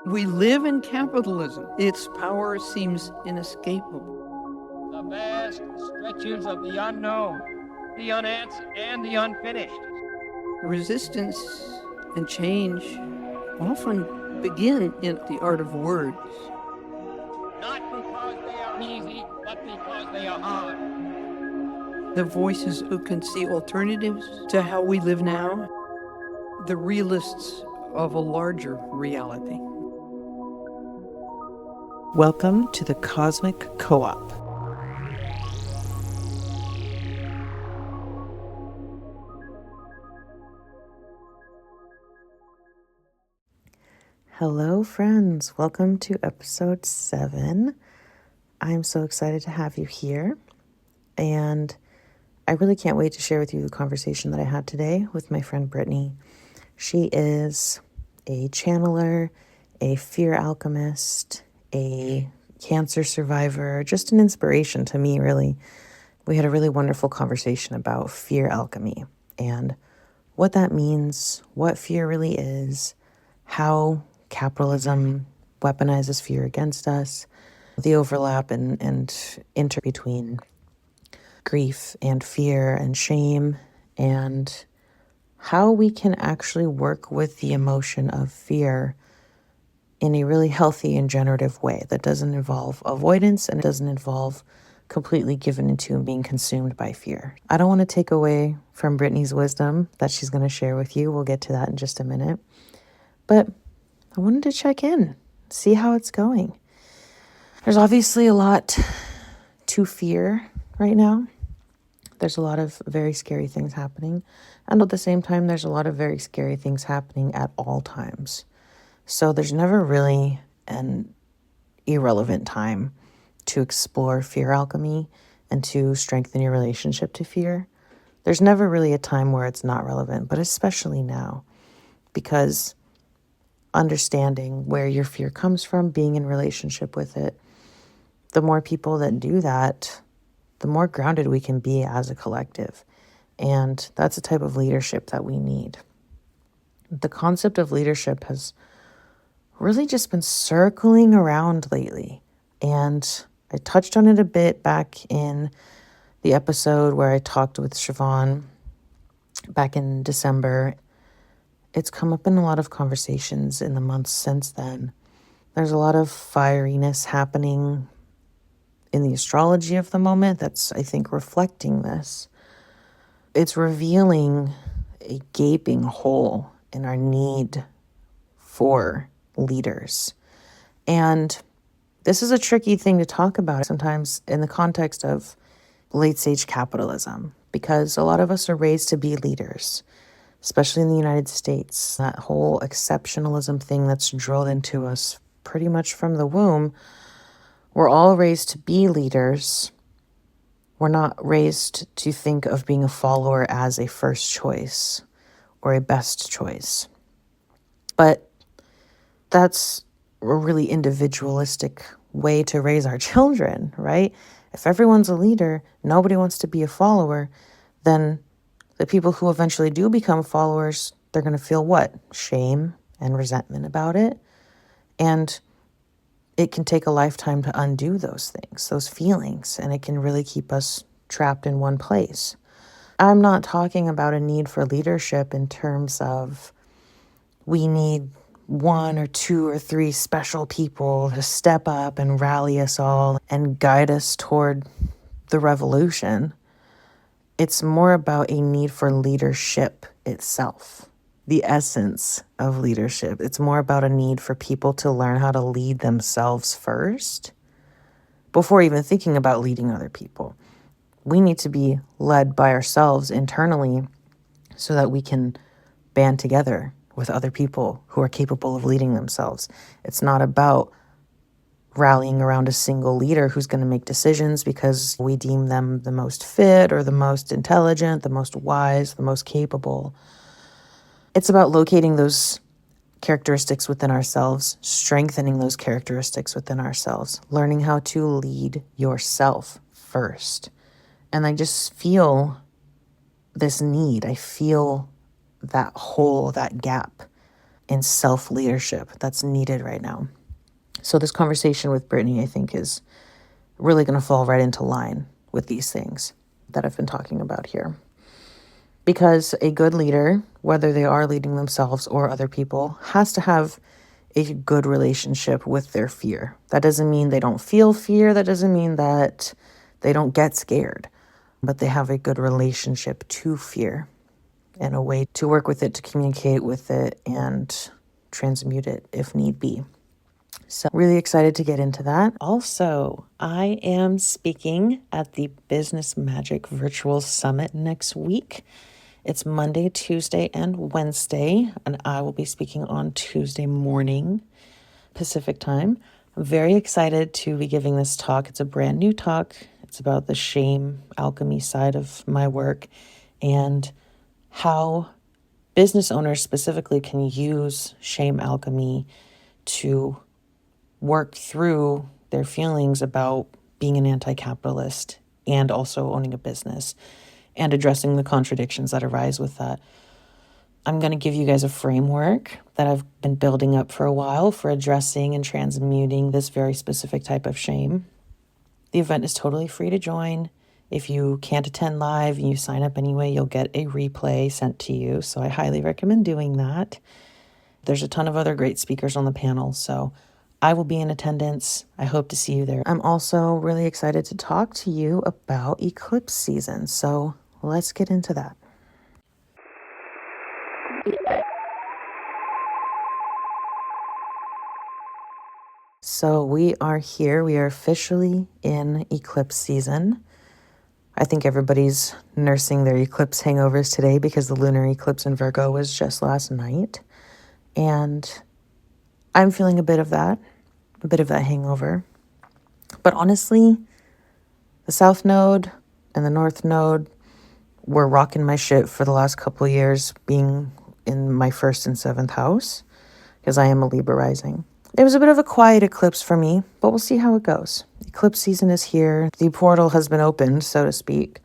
We live in capitalism. Its power seems inescapable. The vast stretches of the unknown, the unanswered, and the unfinished. Resistance and change often begin in the art of words. Not because they are easy, but because they are hard. The voices who can see alternatives to how we live now. The realists of a larger reality. Welcome to the Cosmic Co-op. Hello, friends. Welcome to episode 7. I'm so excited to have you here. And I really can't wait to share with you the conversation that I had today with my friend Brittany. She is a channeler, a fear alchemist, a cancer survivor, just an inspiration to me, really. We had a really wonderful conversation about fear alchemy and what that means, what fear really is, how capitalism weaponizes fear against us, the overlap and inter between grief and fear and shame, and how we can actually work with the emotion of fear in a really healthy and generative way that doesn't involve avoidance and doesn't involve completely given into and being consumed by fear. I don't want to take away from Brittany's wisdom that she's going to share with you. We'll get to that in just a minute. But I wanted to check in, see how it's going. There's obviously a lot to fear right now. There's a lot of very scary things happening. And at the same time, there's a lot of very scary things happening at all times. So there's never really an irrelevant time to explore fear alchemy and to strengthen your relationship to fear. There's never really a time where it's not relevant, but especially now, because understanding where your fear comes from, being in relationship with it, the more people that do that, the more grounded we can be as a collective. And that's the type of leadership that we need. The concept of leadership has really just been circling around lately. And I touched on it a bit back in the episode where I talked with Siobhan back in December. It's come up in a lot of conversations in the months since then. There's a lot of fieriness happening in the astrology of the moment that's, I think, reflecting this. It's revealing a gaping hole in our need for leaders. And this is a tricky thing to talk about sometimes in the context of late-stage capitalism, because a lot of us are raised to be leaders, especially in the United States. That whole exceptionalism thing that's drilled into us pretty much from the womb. We're all raised to be leaders. We're not raised to think of being a follower as a first choice or a best choice. But that's a really individualistic way to raise our children, right? If everyone's a leader, nobody wants to be a follower, then the people who eventually do become followers, they're going to feel what? Shame and resentment about it. And it can take a lifetime to undo those things, those feelings, and it can really keep us trapped in one place. I'm not talking about a need for leadership in terms of we need 1 or 2 or 3 special people to step up and rally us all and guide us toward the revolution. It's more about a need for leadership itself, the essence of leadership. It's more about a need for people to learn how to lead themselves first before even thinking about leading other people. We need to be led by ourselves internally so that we can band together with other people who are capable of leading themselves. It's not about rallying around a single leader who's going to make decisions because we deem them the most fit or the most intelligent, the most wise, the most capable. It's about locating those characteristics within ourselves, strengthening those characteristics within ourselves, learning how to lead yourself first. And I just feel this need. I feel that hole, that gap and self-leadership that's needed right now. So this conversation with Brittany, I think, is really going to fall right into line with these things that I've been talking about here. Because a good leader, whether they are leading themselves or other people, has to have a good relationship with their fear. That doesn't mean they don't feel fear. That doesn't mean that they don't get scared, but they have a good relationship to fear and a way to work with it, to communicate with it, and transmute it if need be. So really excited to get into that. Also, I am speaking at the Business Magic Virtual Summit next week. It's Monday, Tuesday, and Wednesday, and I will be speaking on Tuesday morning, Pacific time. I'm very excited to be giving this talk. It's a brand new talk. It's about the shame alchemy side of my work and how business owners specifically can use shame alchemy to work through their feelings about being an anti-capitalist and also owning a business and addressing the contradictions that arise with that. I'm going to give you guys a framework that I've been building up for a while for addressing and transmuting this very specific type of shame. The event is totally free to join. If you can't attend live and you sign up anyway, you'll get a replay sent to you. So I highly recommend doing that. There's a ton of other great speakers on the panel, so I will be in attendance. I hope to see you there. I'm also really excited to talk to you about eclipse season. So let's get into that. So we are here. We are officially in eclipse season. I think everybody's nursing their eclipse hangovers today because the lunar eclipse in Virgo was just last night. And I'm feeling a bit of that hangover. But honestly, the South Node and the North Node were rocking my shit for the last couple of years, being in my 1st and 7th house, because I am a Libra rising. It was a bit of a quiet eclipse for me, but we'll see how it goes. Eclipse season is here. The portal has been opened, so to speak,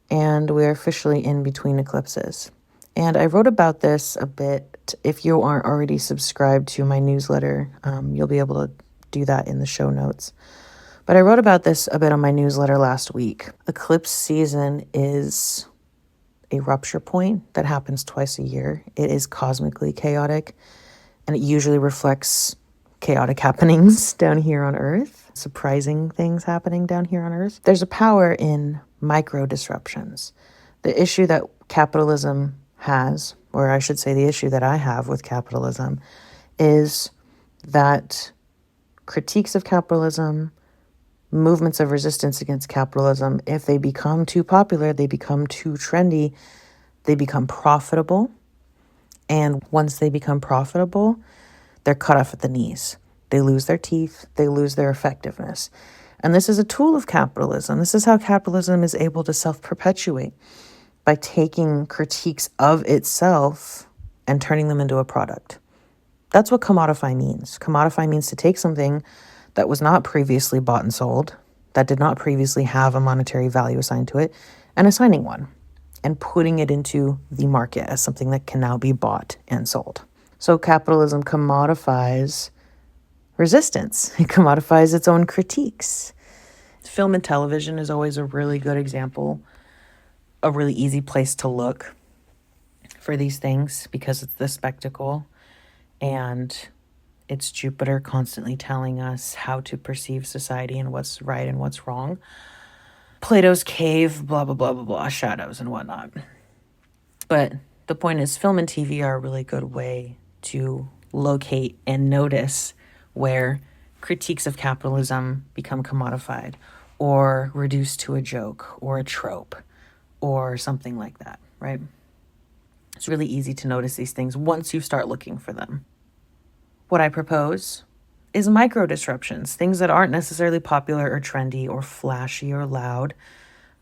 and we're officially in between eclipses. And I wrote about this a bit. If you aren't already subscribed to my newsletter, you'll be able to do that in the show notes. But I wrote about this a bit on my newsletter last week. Eclipse season is a rupture point that happens twice a year. It is cosmically chaotic, and it usually reflects chaotic happenings down here on Earth, surprising things happening down here on Earth. There's a power in micro disruptions. The issue that capitalism has, or I should say the issue that I have with capitalism, is that critiques of capitalism, movements of resistance against capitalism, if they become too popular, they become too trendy, they become profitable. And once they become profitable, they're cut off at the knees. They lose their teeth, they lose their effectiveness. And this is a tool of capitalism. This is how capitalism is able to self-perpetuate, by taking critiques of itself and turning them into a product. That's what commodify means. Commodify means to take something that was not previously bought and sold, that did not previously have a monetary value assigned to it, and assigning one, and putting it into the market as something that can now be bought and sold. So capitalism commodifies resistance. It commodifies its own critiques. Film and television is always a really good example, a really easy place to look for these things because it's the spectacle and it's Jupiter constantly telling us how to perceive society and what's right and what's wrong. Plato's cave, blah, blah, blah, blah, blah, shadows and whatnot. But the point is, film and TV are a really good way to locate and notice where critiques of capitalism become commodified or reduced to a joke or a trope or something like that, right? It's really easy to notice these things once you start looking for them. What I propose is micro disruptions, things that aren't necessarily popular or trendy or flashy or loud.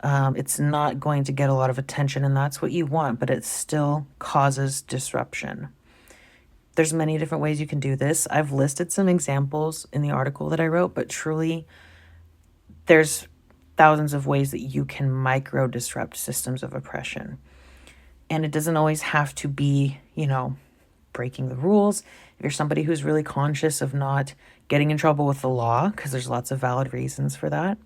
It's not going to get a lot of attention, and that's what you want, but it still causes disruption. There's many different ways you can do this. I've listed some examples in the article that I wrote, but truly there's thousands of ways that you can micro disrupt systems of oppression. And it doesn't always have to be, breaking the rules, if you're somebody who's really conscious of not getting in trouble with the law, because there's lots of valid reasons for that.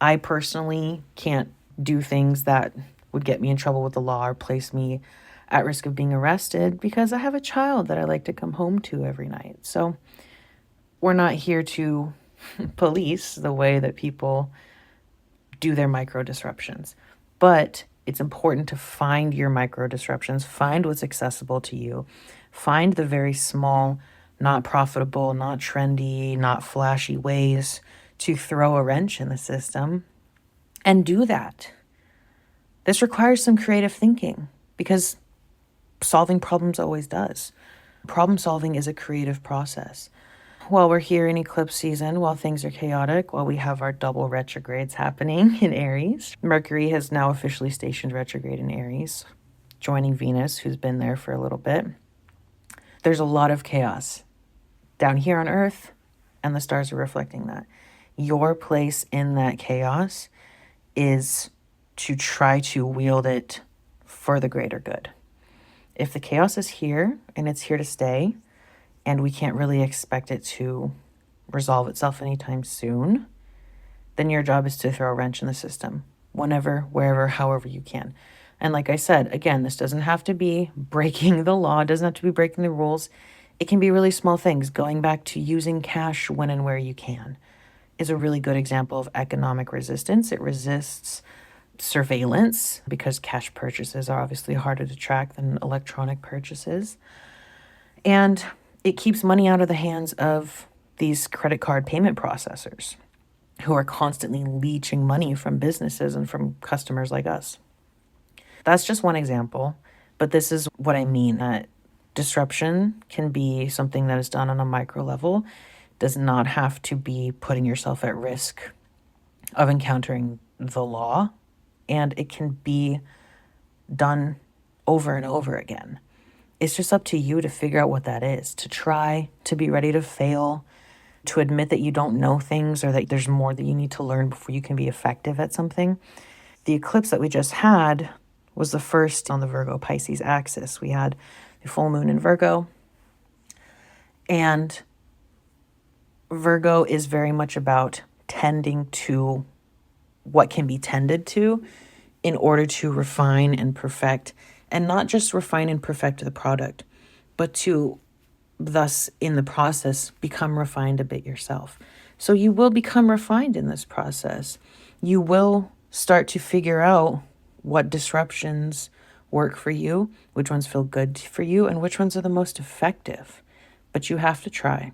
I personally can't do things that would get me in trouble with the law or place me at risk of being arrested because I have a child that I like to come home to every night. So we're not here to police the way that people do their micro disruptions. But it's important to find your micro disruptions, find what's accessible to you, find the very small, not profitable, not trendy, not flashy ways to throw a wrench in the system and do that. This requires some creative thinking because solving problems always does. Problem solving is a creative process. While we're here in eclipse season, while things are chaotic, while we have our double retrogrades happening in Aries, Mercury has now officially stationed retrograde in Aries, joining Venus, who's been there for a little bit. There's a lot of chaos down here on Earth, and the stars are reflecting that. Your place in that chaos is to try to wield it for the greater good. If the chaos is here and it's here to stay, and we can't really expect it to resolve itself anytime soon, then your job is to throw a wrench in the system whenever, wherever, however you can. And like I said, again, this doesn't have to be breaking the law, it doesn't have to be breaking the rules. It can be really small things. Going back to using cash when and where you can is a really good example of economic resistance. It resists surveillance because cash purchases are obviously harder to track than electronic purchases. And it keeps money out of the hands of these credit card payment processors who are constantly leeching money from businesses and from customers like us. That's just one example, but this is what I mean, that disruption can be something that is done on a micro level, does not have to be putting yourself at risk of encountering the law, and it can be done over and over again. It's just up to you to figure out what that is, to try, to be ready to fail, to admit that you don't know things or that there's more that you need to learn before you can be effective at something. The eclipse that we just had was the first on the Virgo-Pisces axis. We had the full moon in Virgo, and Virgo is very much about tending to what can be tended to in order to refine and perfect, and not just refine and perfect the product, but to thus in the process become refined a bit yourself. So you will become refined in this process. You will start to figure out what disruptions work for you, which ones feel good for you, and which ones are the most effective. But you have to try.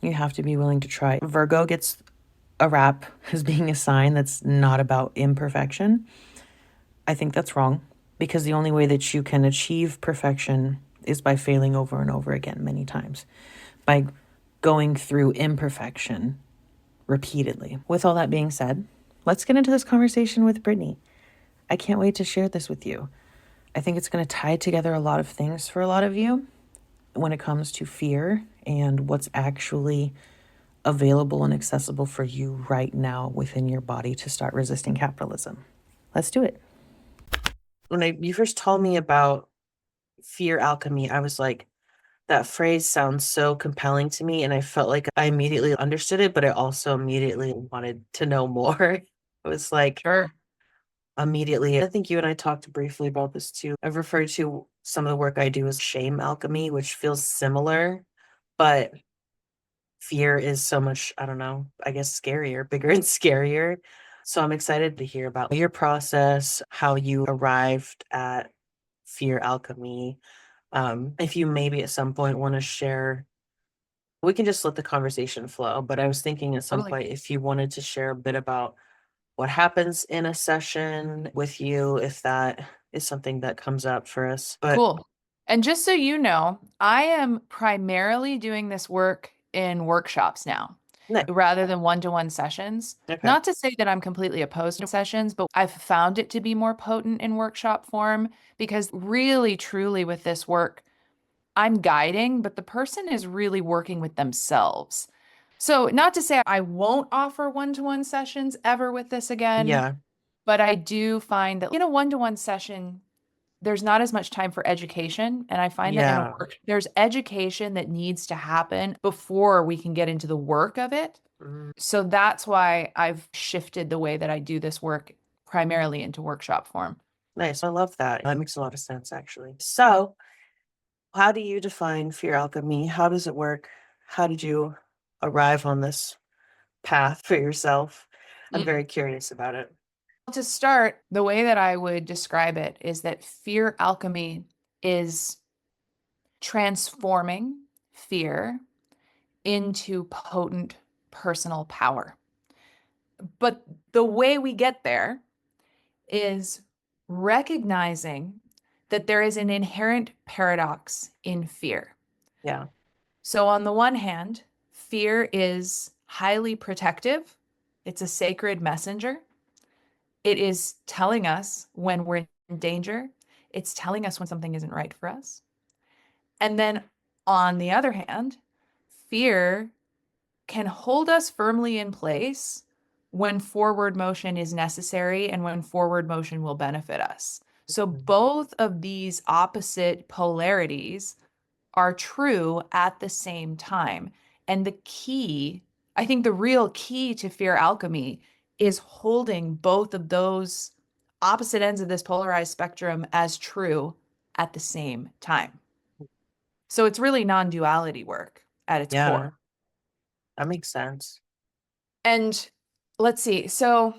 You have to be willing to try. Virgo gets a rap as being a sign that's not about imperfection. I think that's wrong, because the only way that you can achieve perfection is by failing over and over again many times, by going through imperfection repeatedly. With all that being said, let's get into this conversation with Brittany. I can't wait to share this with you. I think it's going to tie together a lot of things for a lot of you when it comes to fear and what's actually available and accessible for you right now within your body to start resisting capitalism. Let's do it. When you first told me about fear alchemy, I was like, that phrase sounds so compelling to me, and I felt like I immediately understood it, but I also immediately wanted to know more. I was like, Sure. immediately, I think you and I talked briefly about this too. I've referred to some of the work I do as shame alchemy, which feels similar, but fear is so much, I don't know, I guess scarier, bigger and scarier. So I'm excited to hear about your process, how you arrived at fear alchemy. If you maybe at some point want to share, we can just let the conversation flow. But I was thinking at some Totally. point, if you wanted to share a bit about what happens in a session with you, if that is something that comes up for us. But Cool. And just so you know, I am primarily doing this work in workshops now no, rather than one-to-one sessions. okay. Not to say that I'm completely opposed to sessions, but I've found it to be more potent in workshop form because really, truly with this work, I'm guiding, but the person is really working with themselves. So, not to say I won't offer one-to-one sessions ever with this again, Yeah. but I do find that in a one-to-one session, there's not as much time for education. And I find that in a Yeah. work, there's education that needs to happen before we can get into the work of it. Mm. So that's why I've shifted the way that I do this work primarily into workshop form. Nice. I love that. That makes a lot of sense, actually. So, how do you define fear alchemy? How does it work? How did you arrive on this path for yourself? I'm Mm. very curious about it. To start, the way that I would describe it is that fear alchemy is transforming fear into potent personal power. But the way we get there is recognizing that there is an inherent paradox in fear. Yeah. So, on the one hand, fear is highly protective, it's a sacred messenger. It is telling us when we're in danger, it's telling us when something isn't right for us. And then, on the other hand, fear can hold us firmly in place when forward motion is necessary and when forward motion will benefit us. So both of these opposite polarities are true at the same time. And the key, I think the real key to fear alchemy is holding both of those opposite ends of this polarized spectrum as true at the same time. So it's really non-duality work at its Yeah. core. That makes sense. And let's see. So,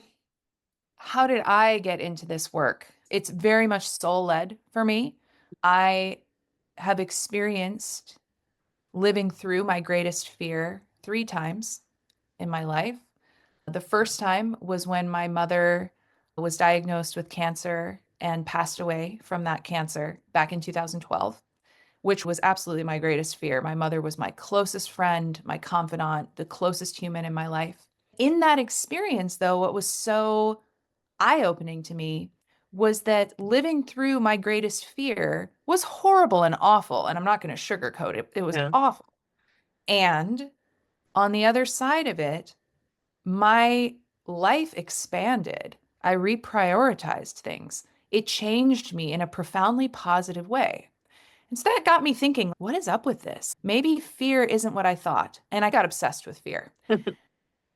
how did I get into this work? It's very much soul led for me. I have experienced living through my greatest fear 3 times in my life. The first time was when my mother was diagnosed with cancer and passed away from that cancer back in 2012, which was absolutely my greatest fear. My mother was my closest friend, my confidant, the closest human in my life. In that experience, though, what was so eye-opening to me was that living through my greatest fear was horrible and awful. And I'm not going to sugarcoat it, it was Yeah. awful. And on the other side of it, my life expanded. I reprioritized things. It changed me in a profoundly positive way. And so that got me thinking, what is up with this? Maybe fear isn't what I thought. And I got obsessed with fear.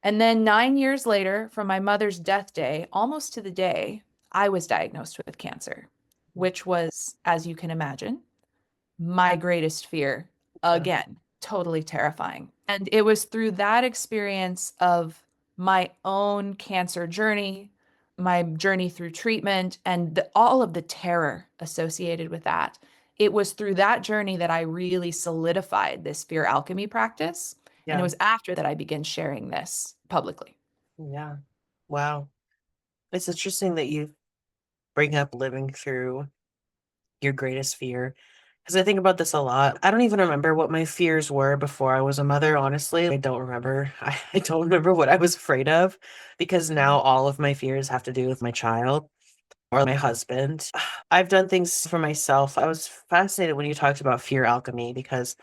And then 9 years later, from my mother's death day, almost to the day, I was diagnosed with cancer, which was, as you can imagine, my greatest fear. Yeah. Again, totally terrifying. And it was through that experience of my own cancer journey, my journey through treatment, and all of the terror associated with that. It was through that journey that I really solidified this fear alchemy practice. And it Yeah. was after that I began sharing this publicly. Yeah. Wow. It's interesting that you bring up living through your greatest fear. Because I think about this a lot. I don't even remember what my fears were before I was a mother, honestly. I don't remember. I don't remember what I was afraid of because now all of my fears have to do with my child or my husband. I've done things for myself. I was fascinated when you talked about fear alchemy because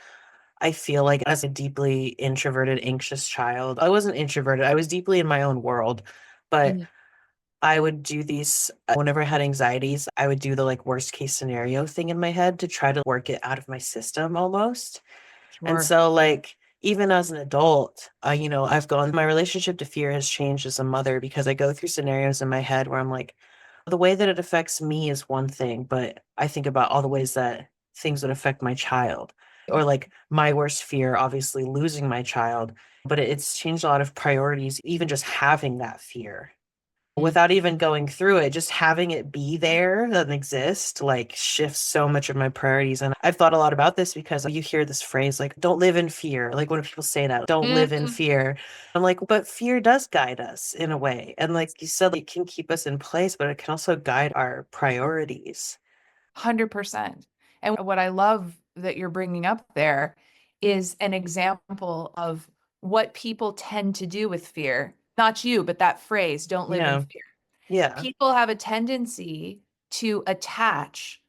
I feel like as a deeply introverted, anxious child, I wasn't introverted. I was deeply in my own world, but Mhm. I would do these whenever I had anxieties, I would do the like worst case scenario thing in my head to try to work it out of my system almost. And Sure. so like even as an adult, I've gone my relationship to fear has changed as a mother because I go through scenarios in my head where I'm like, the way that it affects me is one thing, but I think about all the ways that things would affect my child. Or like my worst fear, obviously losing my child, but it's changed a lot of priorities, even just having that fear Mm. without even going through it, just having it be there and exist, like shifts so much of my priorities. And I've thought a lot about this because you hear this phrase like, don't live in fear. Like when people say that, don't live in Mhm. fear. I'm like, but fear does guide us in a way. And like you said, it can keep us in place, but it can also guide our priorities. 100%. And what I love that you're bringing up there is an example of what people tend to do with fear. Not you, but that phrase, don't live in Yeah. fear. Yeah. People have a tendency to attach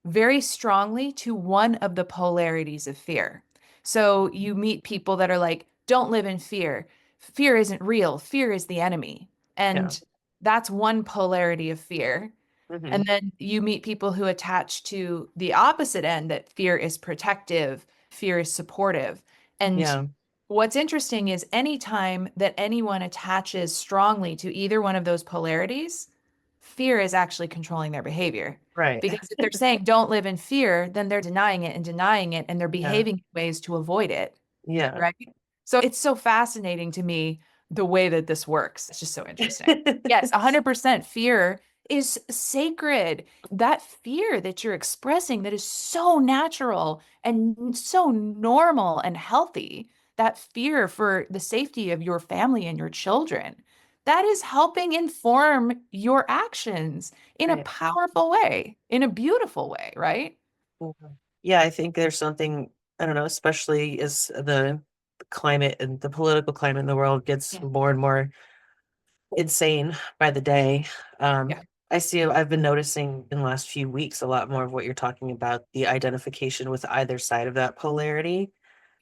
very strongly to one of the polarities of fear. So you meet people that are like, don't live in fear. Fear isn't real. Fear is the enemy. Yeah. And that's one polarity of fear. And then you meet people who attach to the opposite end, that fear is protective, fear is supportive. And Yeah. what's interesting is anytime that anyone attaches strongly to either one of those polarities, fear is actually controlling their behavior. Right. Because if they're saying don't live in fear, then they're denying it and denying it, and they're Yeah. behaving in ways to avoid it. Yeah. Right. So it's so fascinating to me the way that this works. It's just so interesting. Yes, 100% fear is sacred. That fear that you're expressing that is so natural and so normal and healthy, that fear for the safety of your family and your children, that is helping inform your actions in a Right. powerful way, in a beautiful way, right? Mhm. Yeah, I think there's something, I don't know, especially as the climate and the political climate in the world gets Yeah. more and more insane by the day. Yeah. I've been noticing in the last few weeks a lot more of what you're talking about, the identification with either side of that polarity.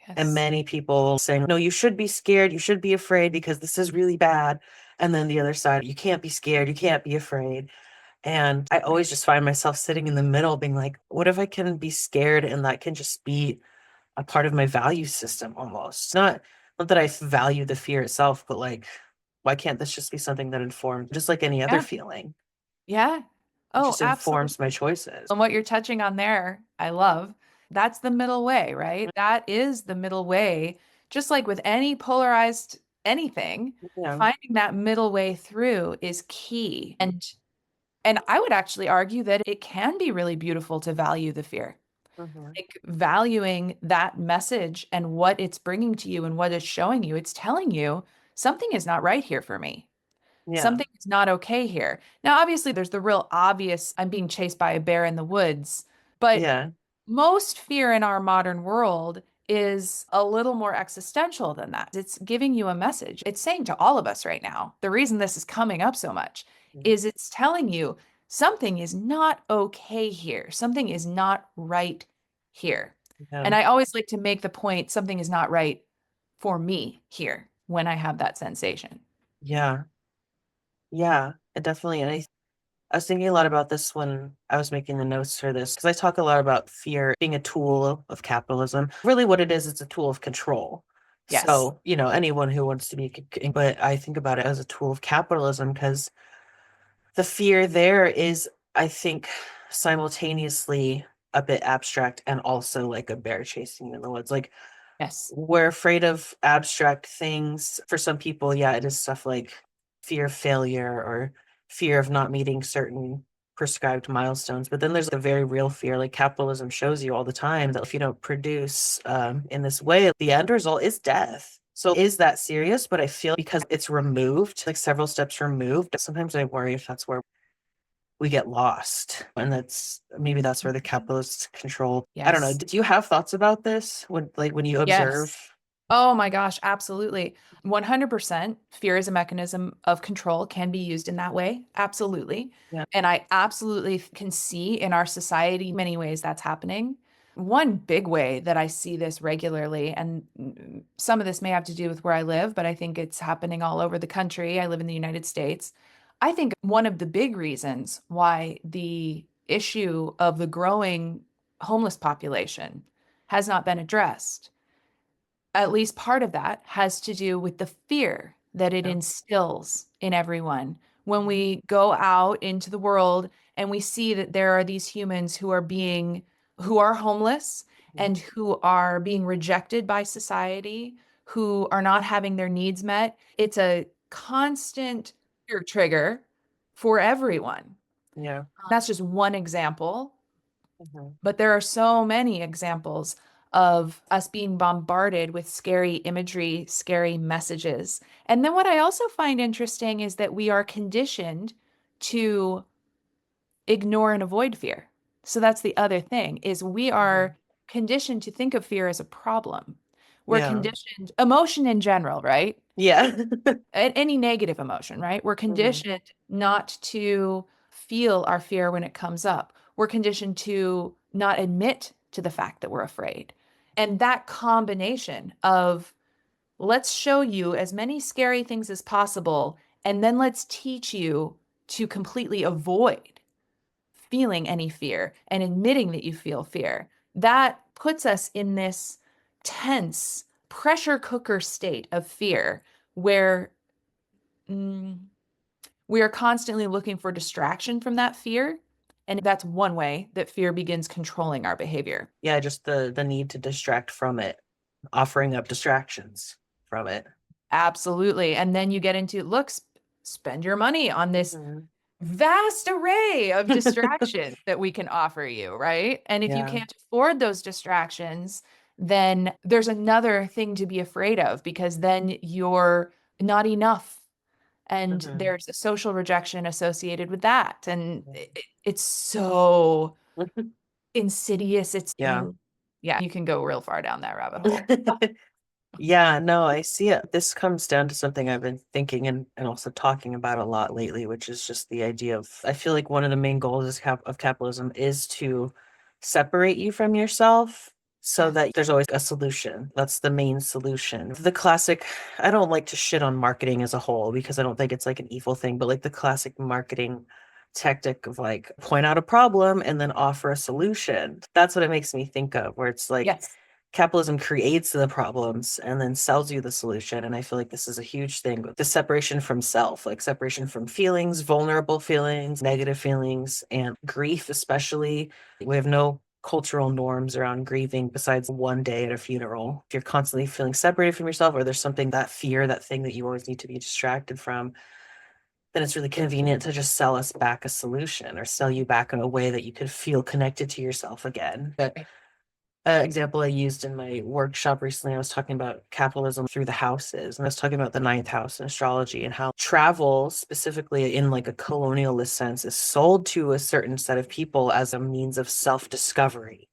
And Yes. many people saying, no, you should be scared, you should be afraid because this is really bad. And then the other side, you can't be scared, you can't be afraid. And I always just find myself sitting in the middle being like, what if I can be scared and that can just be a part of my value system almost? Not that I value the fear itself, but like, why can't this just be something that informs just like any other Yeah. feeling? Yeah. It Oh, just absolutely. informs my choices. And what you're touching on there, I love. That's the middle way, right? That is the middle way. Just like with any polarized anything, Yeah. finding that middle way through is key. And I would actually argue that it can be really beautiful to value the fear. Mhm. Like valuing that message and what it's bringing to you and what it's showing you. It's telling you something is not right here for me. Yeah. Something is not okay here. Now, obviously, there's the real obvious, I'm being chased by a bear in the woods, but Yeah. most fear in our modern world is a little more existential than that. It's giving you a message. It's saying to all of us right now, the reason this is coming up so much Mhm. is it's telling you something is not okay here. Something is not right here. Yeah. And I always like to make the point something is not right for me here when I have that sensation. Yeah. Yeah. It definitely. And I was thinking a lot about this when I was making the notes for this, because I talk a lot about fear being a tool of capitalism. Really, what it is, it's a tool of control. Yes. So, anyone who wants to be, but I think about it as a tool of capitalism because the fear there is, I think, simultaneously a bit abstract and also like a bear chasing you in the woods. Like, Yes. we're afraid of abstract things. For some people, yeah, it is stuff like fear of failure or fear of not meeting certain prescribed milestones. But then there's a very real fear, like capitalism shows you all the time, that if you don't produce in this way, the end result is death. So is that serious? But I feel because it's removed, like several steps removed, sometimes I worry if that's where we get lost. And maybe that's where the capitalists control. I don't know. Yes. Do you have thoughts about this when you Yes. observe? Oh my gosh, absolutely. 100% fear is a mechanism of control, can be used in that way. Absolutely. Yeah. And I absolutely can see in our society many ways that's happening. One big way that I see this regularly, and some of this may have to do with where I live, but I think it's happening all over the country. I live in the United States. I think one of the big reasons why the issue of the growing homeless population has not been addressed, at least part of that has to do with the fear that it Yeah. instills in everyone. When Mhm. we go out into the world and we see that there are these humans who are homeless Mhm. and who are being rejected by society, who are not having their needs met, it's a constant fear trigger for everyone. Yeah. That's just one example. Mhm. But there are so many examples of us being bombarded with scary imagery, scary messages. And then what I also find interesting is that we are conditioned to ignore and avoid fear. So that's the other thing is we Mhm. are conditioned to think of fear as a problem. We're Yeah. conditioned emotion in general, right? Yeah. Any negative emotion, right? We're Mhm. conditioned not to feel our fear when it comes up. We're conditioned to not admit to the fact that we're afraid. And that combination of let's show you as many scary things as possible, and then let's teach you to completely avoid. feeling any fear and admitting that you feel fear. That puts us in this tense pressure cooker state of fear where we are constantly looking for distraction from that fear. And that's one way that fear begins controlling our behavior. Yeah, just the need to distract from it, offering up distractions from it. Absolutely. And then you get into, look, spend your money on this vast array of distractions that we can offer you, right? And if you can't afford those distractions, then there's another thing to be afraid of, because then you're not enough. And there's a social rejection associated with that. And it's so insidious. You can go real far down that rabbit hole. Yeah, no, I see it. This comes down to something I've been thinking and also talking about a lot lately, which is just the idea of, I feel like one of the main goals of capitalism is to separate you from yourself so that there's always a solution. That's the main solution. The classic, I don't like to shit on marketing as a whole because I don't think it's like an evil thing, but like the classic marketing tactic of like point out a problem and then offer a solution. That's what it makes me think of, where it's like, Yes. Capitalism creates the problems and then sells you the solution. And I feel like this is a huge thing. The separation from self, like separation from feelings, vulnerable feelings, negative feelings, and grief, especially. We have no cultural norms around grieving besides one day at a funeral. If you're constantly feeling separated from yourself, or there's something, that fear, that thing that you always need to be distracted from, then it's really convenient to just sell us back a solution or sell you back in a way that you could feel connected to yourself again. But example I used in my workshop recently, I was talking about capitalism through the houses, and I was talking about the ninth house in astrology and how travel, specifically in like a colonialist sense, is sold to a certain set of people as a means of self-discovery.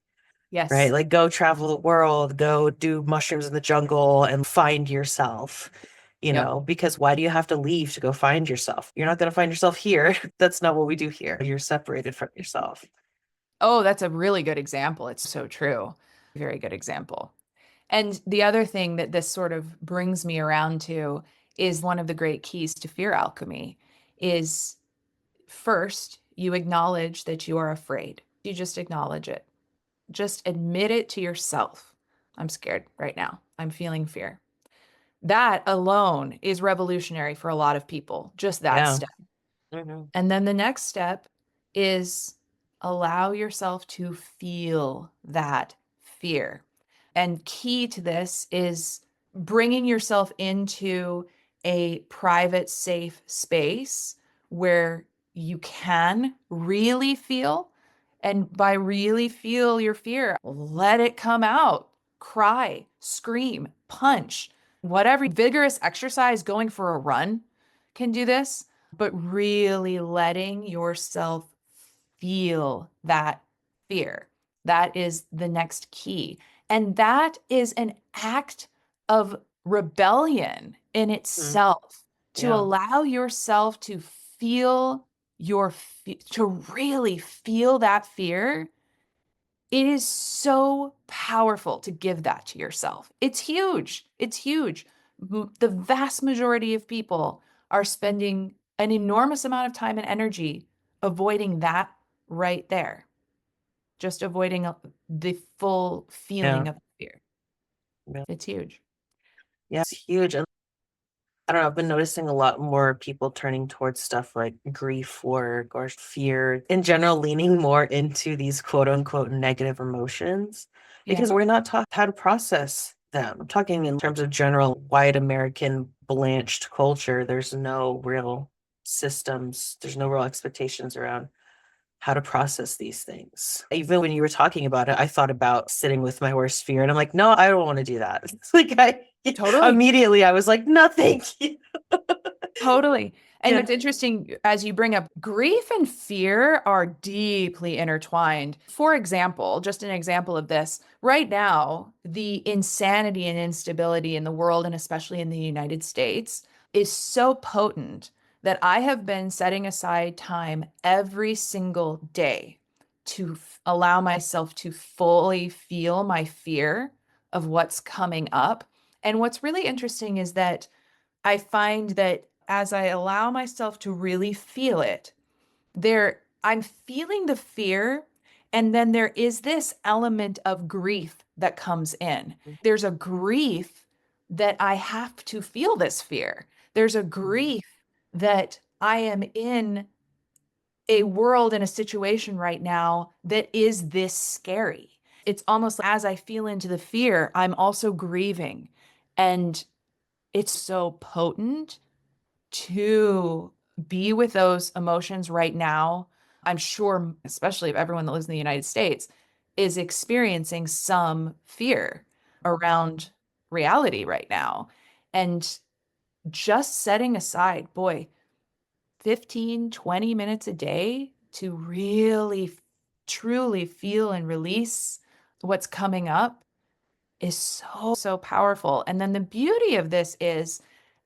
Yes. Right? Like, go travel the world, go do mushrooms in the jungle and find yourself, because why do you have to leave to go find yourself? You're not going to find yourself here. That's not what we do here. You're separated from yourself. Oh, that's a really good example. It's so true. Very good example. And the other thing that this sort of brings me around to is one of the great keys to fear alchemy is, first, you acknowledge that you are afraid. You just acknowledge it. Just admit it to yourself. I'm scared right now. I'm feeling fear. That alone is revolutionary for a lot of people, just that step. And then the next step is allow yourself to feel that fear. And key to this is bringing yourself into a private, safe space where you can really feel. And by really feel your fear, let it come out. Cry, scream, punch, whatever vigorous exercise, going for a run can do this, but really letting yourself feel that fear. That is the next key. And that is an act of rebellion in itself, to allow yourself to feel to really feel that fear. It is so powerful to give that to yourself. It's huge. It's huge. The vast majority of people are spending an enormous amount of time and energy avoiding that right there. Just avoiding the full feeling of fear. It's huge. Yeah, it's huge. And I don't know, I've been noticing a lot more people turning towards stuff like grief work or fear, in general, leaning more into these quote unquote negative emotions because we're not taught how to process them. I'm talking in terms of general white American blanched culture. There's no real systems, there's no real expectations around how to process these things. Even when you were talking about it, I thought about sitting with my worst fear, and I'm like, no, I don't want to do that. It's like Totally. Immediately I was like, no, thank you. Totally. And it's interesting, as you bring up, grief and fear are deeply intertwined. For example, just an example of this, right now, the insanity and instability in the world, and especially in the United States, is so potent that I have been setting aside time every single day to allow myself to fully feel my fear of what's coming up. And what's really interesting is that I find that as I allow myself to really feel it, there I'm feeling the fear. And then there is this element of grief that comes in. There's a grief that I have to feel this fear. There's a grief that I am in a world and a situation right now that is this scary. It's almost as I feel into the fear, I'm also grieving. And it's so potent to be with those emotions right now. I'm sure, especially if everyone that lives in the United States is experiencing some fear around reality right now. And just setting aside, boy, 15, 20 minutes a day to really truly feel and release what's coming up is so powerful. And then the beauty of this is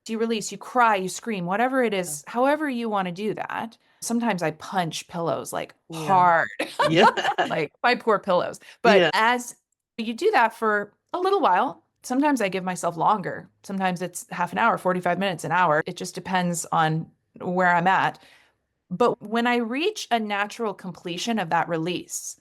you release, you cry, you scream, whatever it is, however you want to do that. Sometimes I punch pillows like hard, Yeah. like my poor pillows. But Yeah. as you do that for a little while, sometimes I give myself longer. Sometimes it's half an hour, 45 minutes, an hour. It just depends on where I'm at. But when I reach a natural completion of that release,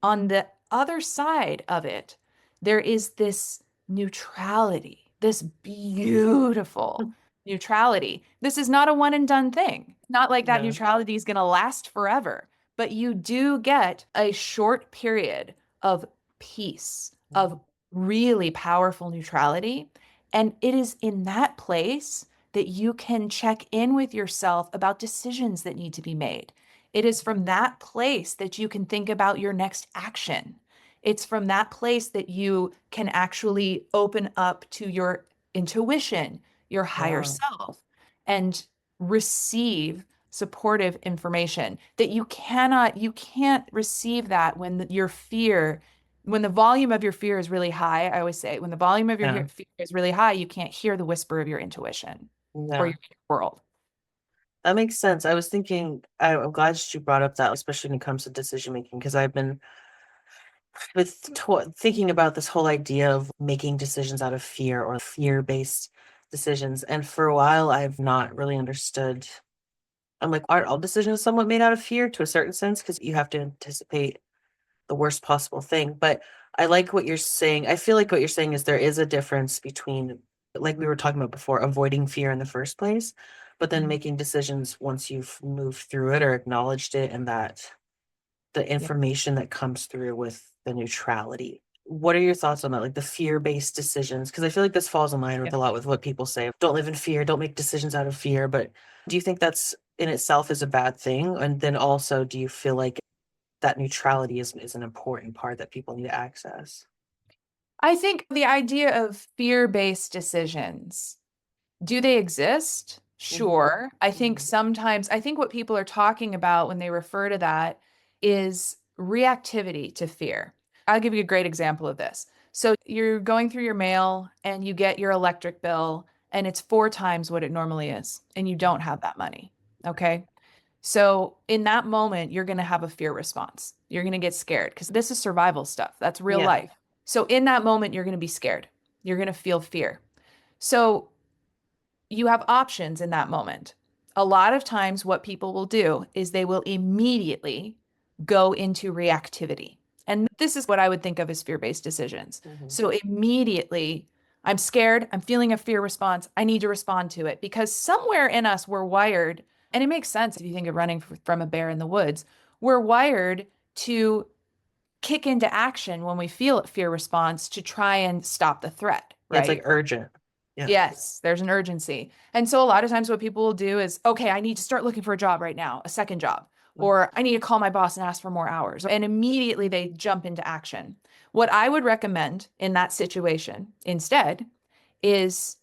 on the other side of it, there is this neutrality, this beautiful neutrality. This is not a one and done thing. Not like that No. neutrality is going to last forever, but you do get a short period of peace, of really powerful neutrality. And it is in that place that you can check in with yourself about decisions that need to be made. It is from that place that you can think about your next action. It's from that place that you can actually open up to your intuition, your higher Wow. self, and receive supportive information that you can't receive that when your fear, when the volume of your fear is really high. I always say, when the volume of your Yeah. fear is really high, you can't hear the whisper of your intuition or Yeah. your world. That makes sense. I was thinking, I'm glad that you brought up that, especially when it comes to decision making, because I've been thinking about this whole idea of making decisions out of fear or fear-based decisions. And for a while, I've not really understood. I'm like, aren't all decisions somewhat made out of fear to a certain sense? Because you have to anticipate the worst possible thing. But I like what you're saying. I feel like what you're saying is there is a difference between, like we were talking about before, avoiding fear in the first place, but then making decisions once you've moved through it or acknowledged it, and that the information that comes through with the neutrality. What are your thoughts on that? Like the fear-based decisions? Because I feel like this falls in line with a lot with what people say. Don't live in fear, don't make decisions out of fear. But do you think that's in itself is a bad thing? And then also, do you feel like that neutrality is an important part that people need to access? I think the idea of fear-based decisions, do they exist? Sure. I think sometimes, I think what people are talking about when they refer to that is reactivity to fear. I'll give you a great example of this. So you're going through your mail and you get your electric bill and it's 4 times what it normally is, and you don't have that money. Okay. So in that moment, you're going to have a fear response. You're going to get scared because this is survival stuff. That's real Yeah. life. So in that moment, you're going to be scared. You're going to feel fear. So you have options in that moment. A lot of times, what people will do is they will immediately go into reactivity. And this is what I would think of as fear-based decisions. So immediately, I'm scared. I'm feeling a fear response. I need to respond to it because somewhere in us, we're wired, and it makes sense if you think of running from a bear in the woods. We're wired to kick into action when we feel a fear response to try and stop the threat, Yeah, it's right? like urgent. Yeah. Yes, there's an urgency. And so a lot of times what people will do is, okay, I need to start looking for a job right now, a second job, or I need to call my boss and ask for more hours. And immediately they jump into action. What I would recommend in that situation instead is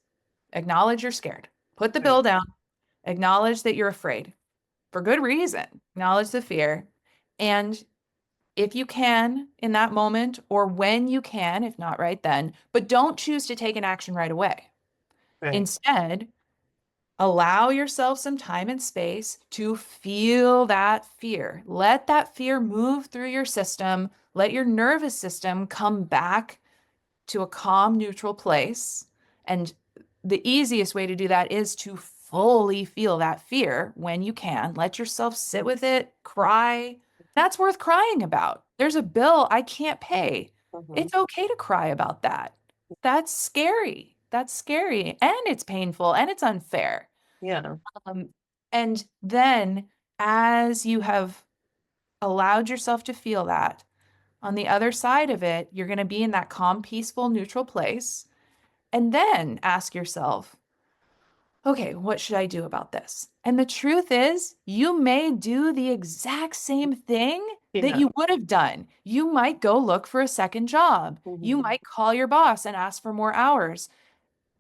acknowledge you're scared. Put the bill down, acknowledge that you're afraid for good reason, acknowledge the fear. And if you can in that moment, or when you can, if not right then, but don't choose to take an action right away. Right. Instead, allow yourself some time and space to feel that fear. Let that fear move through your system. Let your nervous system come back to a calm, neutral place. And the easiest way to do that is to fully feel that fear when you can. Let yourself sit with it, cry. That's worth crying about. There's a bill I can't pay. Mhm. It's okay to cry about that. That's scary. That's scary. And it's painful and it's unfair. Yeah. Um, and then as you have allowed yourself to feel that, on the other side of it, you're going to be in that calm, peaceful, neutral place. And then ask yourself, okay, what should I do about this? And the truth is, you may do the exact same thing that Yeah. you would have done. You might go look for a second job. You Mhm. might call your boss and ask for more hours.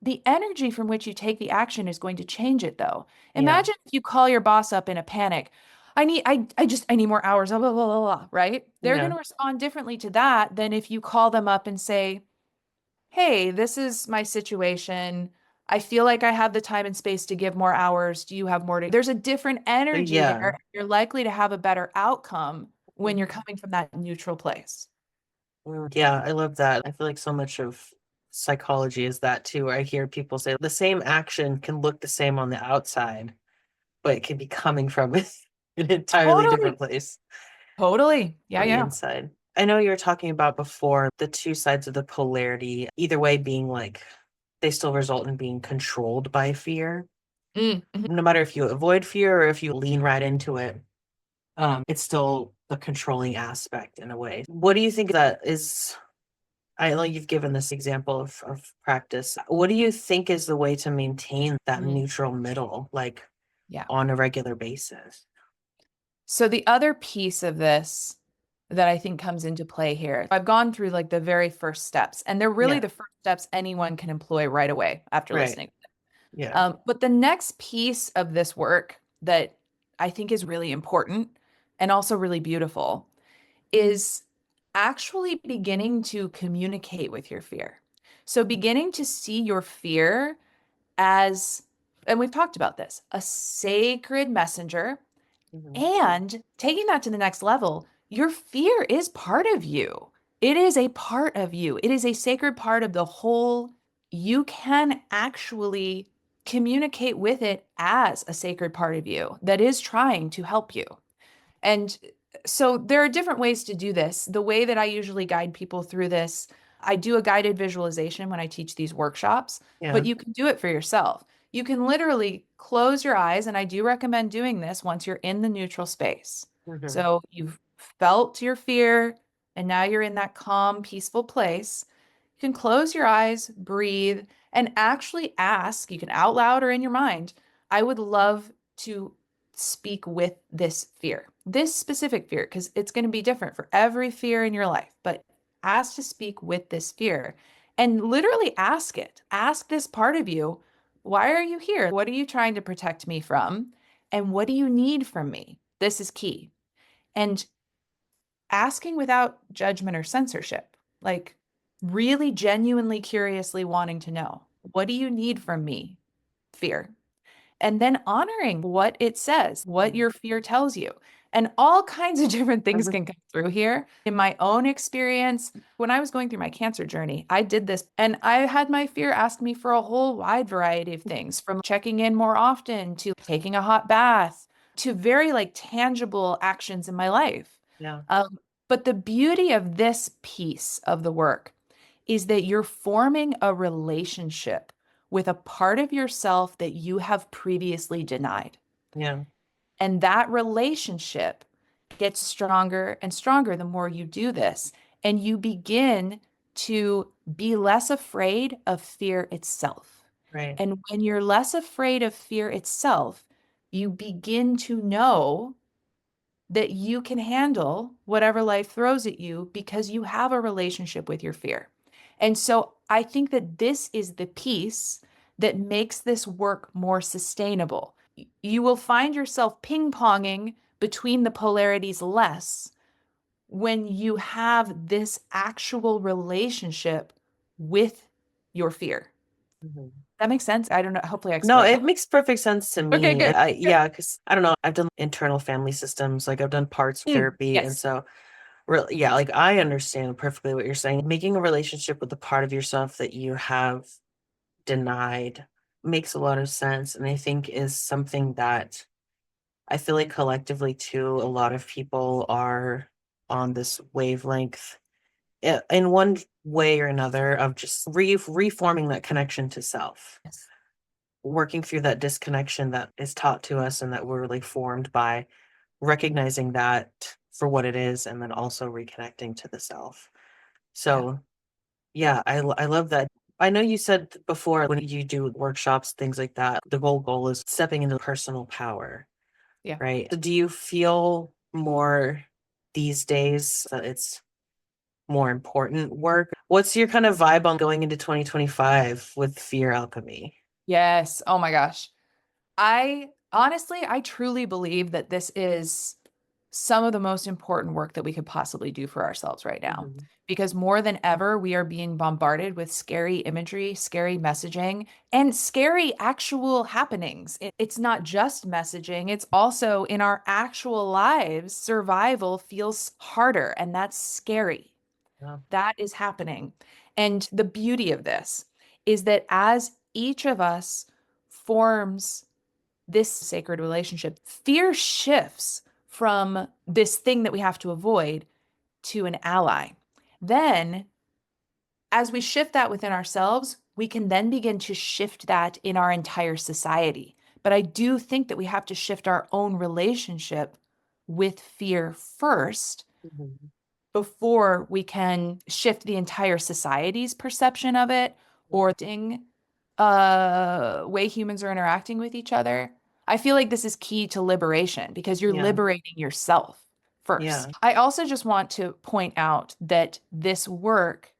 The energy from which you take the action is going to change it, though. Yeah. Imagine if you call your boss up in a panic. I need more hours, blah, blah, blah, blah, blah, right? They're going Yeah. to respond differently to that than if you call them up and say, hey, this is my situation. I feel like I have the time and space to give more hours. Do you have more to? There's a different energy Yeah. there. You're likely to have a better outcome when you're Mhm. coming from that neutral place. Yeah, I love that. I feel like so much of psychology is that too, where I hear people say the same action can look the same on the outside, but it can be coming from an entirely Totally. different place Totally. Yeah, on the yeah. inside. I know you were talking about before the two sides of the polarity, either way being like they still result in being controlled by fear. Mhm. No matter if you avoid fear or if you lean right into it, it's still a controlling aspect in a way. What do you think that is? I know you've given this example of practice. What do you think is the way to maintain that Mhm. neutral middle, like Yeah. on a regular basis? So the other piece of this that I think comes into play here, I've gone through like the very first steps, and they're really Yeah, the first steps anyone can employ right away after right. listening. Yeah. But the next piece of this work that I think is really important and also really beautiful is actually beginning to communicate with your fear. So beginning to see your fear as, and we've talked about this, a sacred messenger, Mhm. and taking that to the next level, your fear is part of you. It is a part of you. It is a sacred part of the whole. You can actually communicate with it as a sacred part of you that is trying to help you. And so there are different ways to do this. The way that I usually guide people through this, I do a guided visualization when I teach these workshops, Yeah. but you can do it for yourself. You can literally close your eyes, and I do recommend doing this once you're in the neutral space. Mhm. So you've felt your fear, and now you're in that calm, peaceful place. You can close your eyes, breathe, and actually ask, you can out loud or in your mind, I would love to speak with this fear, this specific fear, because it's going to be different for every fear in your life. But ask to speak with this fear and literally ask it. Ask this part of you, why are you here? What are you trying to protect me from? And what do you need from me? This is key. And asking without judgment or censorship, like really genuinely curiously wanting to know, what do you need from me? Fear, and then honoring what it says, what your fear tells you. And all kinds of different things Mhm. can come through here. In my own experience, when I was going through my cancer journey, I did this and I had my fear ask me for a whole wide variety of things, from checking in more often to taking a hot bath to very like tangible actions in my life. Yeah. Um, but the beauty of this piece of the work is that you're forming a relationship with a part of yourself that you have previously denied. Yeah. And that relationship gets stronger and stronger the more you do this. And you begin to be less afraid of fear itself. Right. And when you're less afraid of fear itself, you begin to know that you can handle whatever life throws at you because you have a relationship with your fear. And so I think that this is the piece that makes this work more sustainable. You will find yourself ping ponging between the polarities less when you have this actual relationship with your fear. Mhm. That makes sense? I don't know. Hopefully I No, explained it that. makes perfect sense to Okay, me. good. Good. Yeah, because I don't know, I've done internal family systems, like I've done parts therapy, and Yes. so really, yeah, like I understand perfectly what you're saying. Making a relationship with the part of yourself that you have denied makes a lot of sense. And I think is something that I feel like collectively too, a lot of people are on this wavelength in one way or another of just reforming that connection to self, Yes. working through that disconnection that is taught to us and that we're like formed by recognizing that for what it is and then also reconnecting to the self. Yeah. So yeah, I love that. I know you said before when you do workshops, things like that, the whole goal is stepping into personal power, Yeah. right? So do you feel more these days that it's more important work? What's your kind of vibe on going into 2025 with Fear Alchemy? Yes. Oh my gosh. I truly believe that this is some of the most important work that we could possibly do for ourselves right now. Mhm. Because more than ever, we are being bombarded with scary imagery, scary messaging, and scary actual happenings. It's not just messaging, it's also in our actual lives, survival feels harder, and that's scary. Yeah. That is happening. And the beauty of this is that as each of us forms this sacred relationship, fear shifts from this thing that we have to avoid to an ally. Then, as we shift that within ourselves, we can then begin to shift that in our entire society. But I do think that we have to shift our own relationship with fear first Mhm. before we can shift the entire society's perception of it or thing way humans are interacting with each other. I feel like this is key to liberation because you're Yeah. liberating yourself first. Yeah. I also just want to point out that this work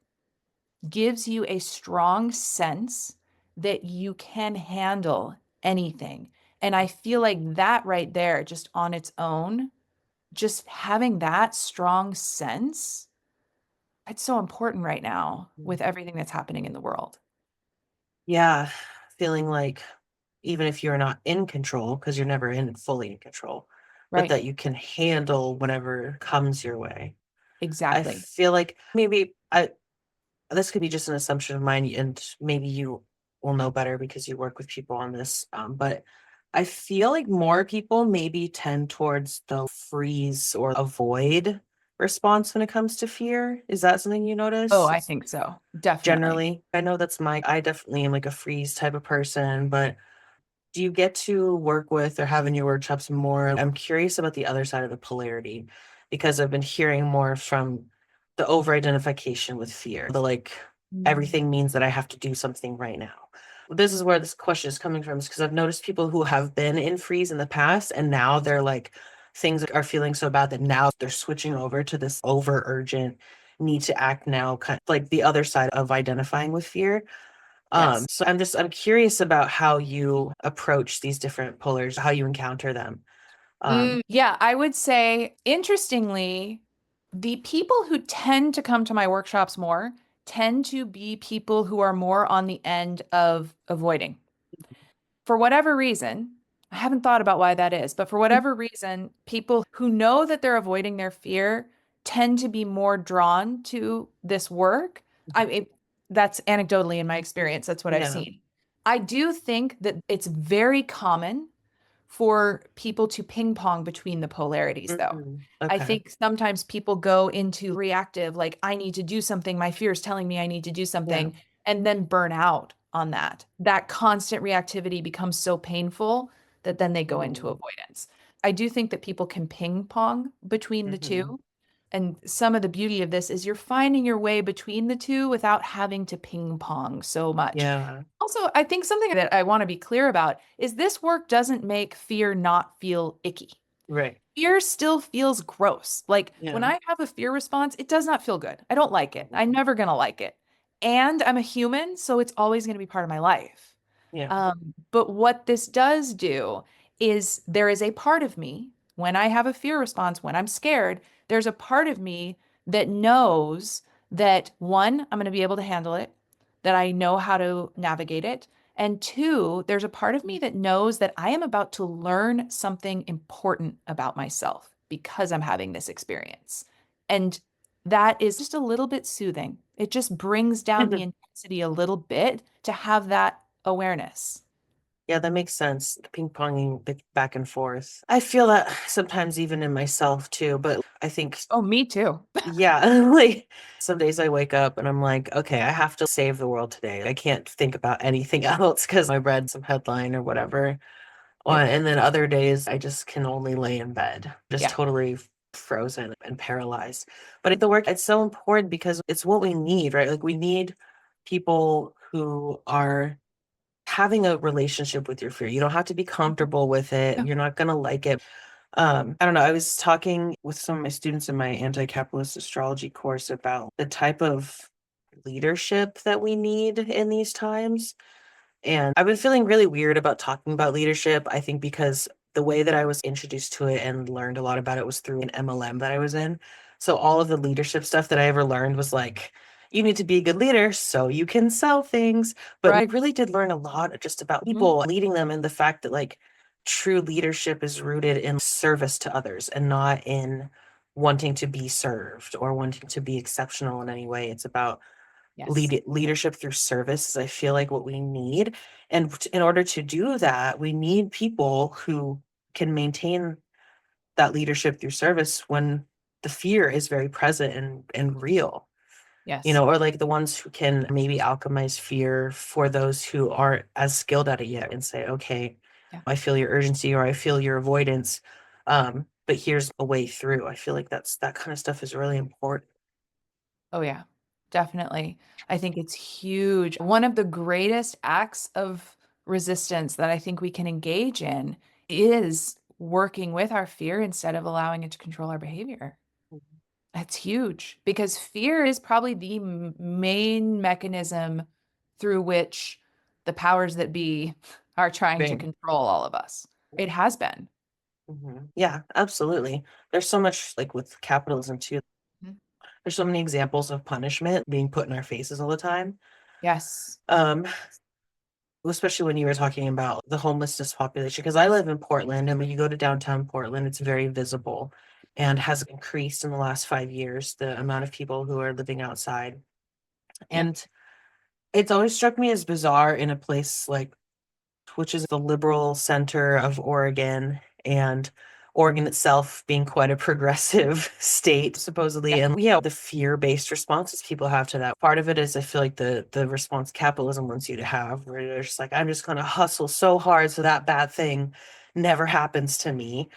gives you a strong sense that you can handle anything. And I feel like that right there, just on its own, just having that strong sense, it's so important right now with everything that's happening in the world. Yeah. Feeling like even if you're not in control, because you're never in fully in control, but Right. that you can handle whatever comes your way. I Exactly. feel like maybe I this could be just an assumption of mine, and maybe you will know better because you work with people on this. But I feel like more people maybe tend towards the freeze or avoid response when it comes to fear. Is that something you Oh, notice? I think so. Definitely. Generally, I know I definitely am like a freeze type of person, but do you get to work with or have in your workshops more? I'm curious about the other side of the polarity because I've been hearing more from the over identification with fear, the like Mm. everything means that I have to do something right now. This is where this question is coming from, is because I've noticed people who have been in freeze in the past and now they're like things are feeling so bad that now they're switching over to this over urgent need to act now, kind of like the other side of identifying with fear. Yes. So I'm curious about how you approach these different polars, how you encounter them. Yeah, I would say, interestingly, the people who tend to come to my workshops more tend to be people who are more on the end of avoiding. For whatever reason, I haven't thought about why that is, but for whatever reason, people who know that they're avoiding their fear tend to be more drawn to this work. That's anecdotally in my experience, that's what I've Yeah. seen. I do think that it's very common for people to ping pong between the polarities, though. I Okay. think sometimes people go into reactive, like, I need to do something. My fear is telling me I need to do Yeah. something, and then burn out on that. That constant reactivity becomes so painful that then they go into Mm-hmm. avoidance. I do think that people can ping pong between the two. And some of the beauty of this is you're finding your way between the two without having to ping pong so much. Yeah. Also, I think something that I want to be clear about is this work doesn't make fear not feel icky. Right. Fear still feels gross. Like when Yeah. I have a fear response, it does not feel good. I don't like it. I'm never going to like it. And I'm a human, so it's always going to be part of my life. Yeah. But what this does do is there is a part of me when I have a fear response, when I'm scared, there's a part of me that knows that one, I'm going to be able to handle it, that I know how to navigate it. And two, there's a part of me that knows that I am about to learn something important about myself because I'm having this experience. And that is just a little bit soothing. It just brings down the intensity a little bit to have that awareness. Yeah, that makes sense. Ping-ponging back and forth. I feel that sometimes even in myself too, but I think, Oh, me too. yeah, like some days I wake up and I'm like, okay, I have to save the world today. I can't think about anything else because I read some headline or whatever. Yep. And then other days I just can only lay in bed, just Yeah. totally frozen and paralyzed. But the work, it's so important because it's what we need, right? Like we need people who are having a relationship with your fear. You don't have to be comfortable with it. No. You're not going to like it. I don't know. I was talking with some of my students in my anti-capitalist astrology course about the type of leadership that we need in these times. And I've been feeling really weird about talking about leadership, I think because the way that I was introduced to it and learned a lot about it was through an MLM that I was in. So all of the leadership stuff that I ever learned was like, you need to be a good leader so you can sell things. But I Right. really did learn a lot just about people, leading them, and the fact that like true leadership is rooted in service to others and not in wanting to be served or wanting to be exceptional in any way. It's about Yes. leadership through service is I feel like what we need. And in order to do that, we need people who can maintain that leadership through service when the fear is very present and real, Yes. or like the ones who can maybe alchemize fear for those who aren't as skilled at it yet and say, okay, Yeah. I feel your urgency or I feel your avoidance. But here's a way through. I feel like that kind of stuff is really important. Oh, yeah, definitely. I think it's huge. One of the greatest acts of resistance that I think we can engage in is working with our fear instead of allowing it to control our behavior. That's huge because fear is probably the main mechanism through which the powers that be are trying to Right. control all of us. It has been. Yeah, absolutely. There's so much like with capitalism too. Mhm. There's so many examples of punishment being put in our faces all the time. Yes. Um, especially when you were talking about the homelessness population, because I live in Portland, and when you go to downtown Portland, it's very visible and has increased in the last 5 years, the amount of people who are living outside. Yeah. And it's always struck me as bizarre in a place like, which is the liberal center of Oregon, and Oregon itself being quite a progressive state, supposedly. Yeah. And yeah, the fear-based responses people have to that. Part of it is I feel like the response capitalism wants you to have, where they're just like, I'm just gonna hustle so hard so that bad thing never happens to me.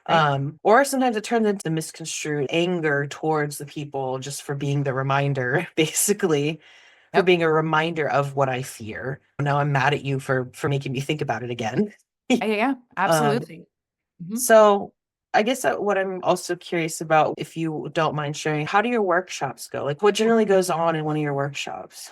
Right. Or sometimes it turns into misconstrued anger towards the people just for being the reminder, basically, for Yep. being a reminder of what I fear. Now I'm mad at you for making me think about it again. Yeah, Um, absolutely. Mhm. so I guess what I'm also curious about, if you don't mind sharing, how do your workshops go? Like what generally goes on in one of your workshops?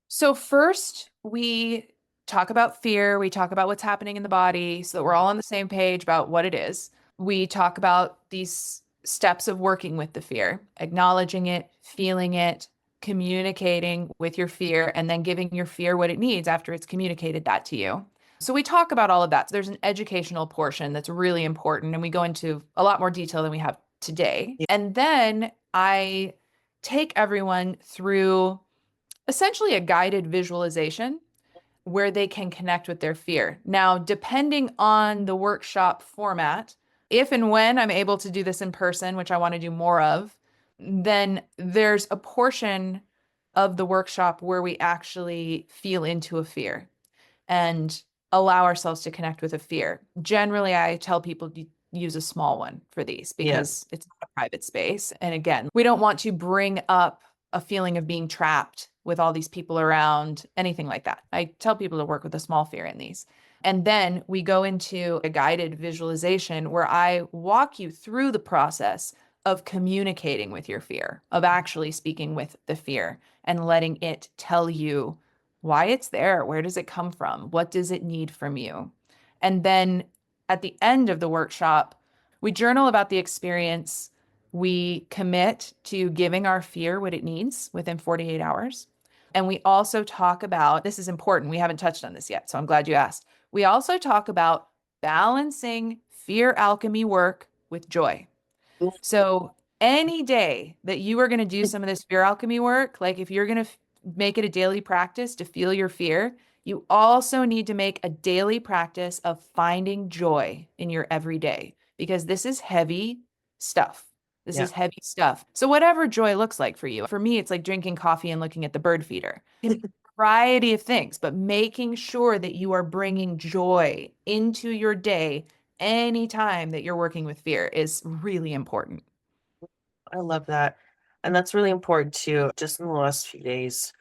So first, we talk about fear. We talk about what's happening in the body so that we're all on the same page about what it is. We talk about these steps of working with the fear, acknowledging it, feeling it, communicating with your fear, and then giving your fear what it needs after it's communicated that to you. So we talk about all of that. So there's an educational portion that's really important, and we go into a lot more detail than we have today. Yeah. And then I take everyone through essentially a guided visualization where they can connect with their fear. Now, depending on the workshop format, if and when I'm able to do this in person, which I want to do more of, then there's a portion of the workshop where we actually feel into a fear and allow ourselves to connect with a fear. Generally, I tell people to use a small one for these Yeah. because it's not a private space. And again, we don't want to bring up a feeling of being trapped with all these people around, anything like that. I tell people to work with a small fear in these. And then we go into a guided visualization where I walk you through the process of communicating with your fear, of actually speaking with the fear and letting it tell you why it's there. Where does it come from? What does it need from you? And then at the end of the workshop, we journal about the experience. We commit to giving our fear what it needs within 48 hours. And we also talk about, this is important, we haven't touched on this yet, so I'm glad you asked. We also talk about balancing fear alchemy work with joy. So any day that you are going to do some of this fear alchemy work, like if you're going to make it a daily practice to feel your fear, You also need to make a daily practice of finding joy in your everyday, because this is heavy stuff. This Yeah. is heavy stuff. So whatever joy looks like for you. For me, it's like drinking coffee and looking at the bird feeder. A variety of things, but making sure that you are bringing joy into your day anytime that you're working with fear is really important. I love that. And that's really important too. Just in the last few days,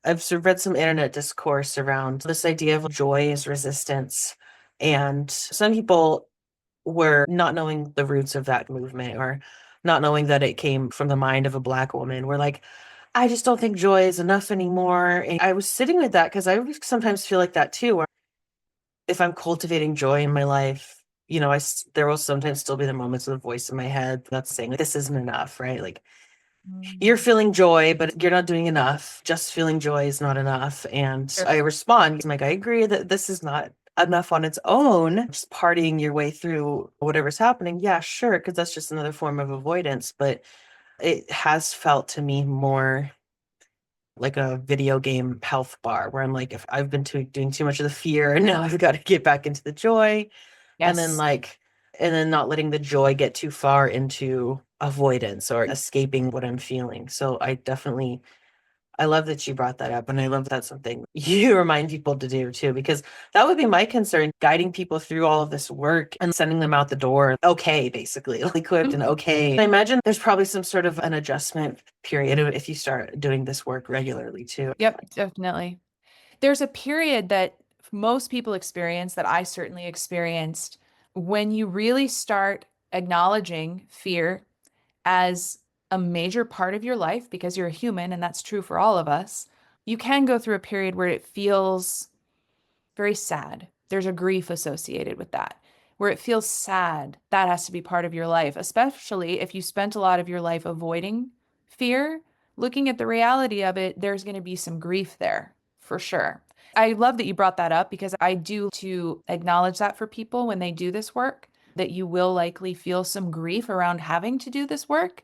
I've sort of read some internet discourse around this idea of joy as resistance. And some people were not knowing the roots of that movement or not knowing that it came from the mind of a Black woman. Were like, I just don't think joy is enough anymore. And I was sitting with that because I sometimes feel like that too. Where if I'm cultivating joy in my life, there will sometimes still be the moments of the voice in my head that's saying, like, this isn't enough, right? Like, you're feeling joy, but you're not doing enough. Just feeling joy is not enough. And Sure. I respond, I'm like, I agree that this is not enough on its own. Just partying your way through whatever's happening. Yeah, sure. Because that's just another form of avoidance. But it has felt to me more like a video game health bar where I'm like, if I've been doing too much of the fear and now I've got to get back into the joy. And then Yes. and then not letting the joy get too far into avoidance or escaping what I'm feeling. So I love that you brought that up. And I love that's something you remind people to do too, because that would be my concern, guiding people through all of this work and sending them out the door. Okay, basically equipped and okay. I imagine there's probably some sort of an adjustment period if you start doing this work regularly too. Yep, definitely. There's a period that most people experience, that I certainly experienced, when you really start acknowledging fear as a major part of your life, because you're a human and that's true for all of us. You can go through a period where it feels very sad. There's a grief associated with that, where it feels sad. That has to be part of your life, especially if you spent a lot of your life avoiding fear. Looking at the reality of it, there's going to be some grief there for sure. I love that you brought that up, because I do to acknowledge that for people when they do this work, that you will likely feel some grief around having to do this work.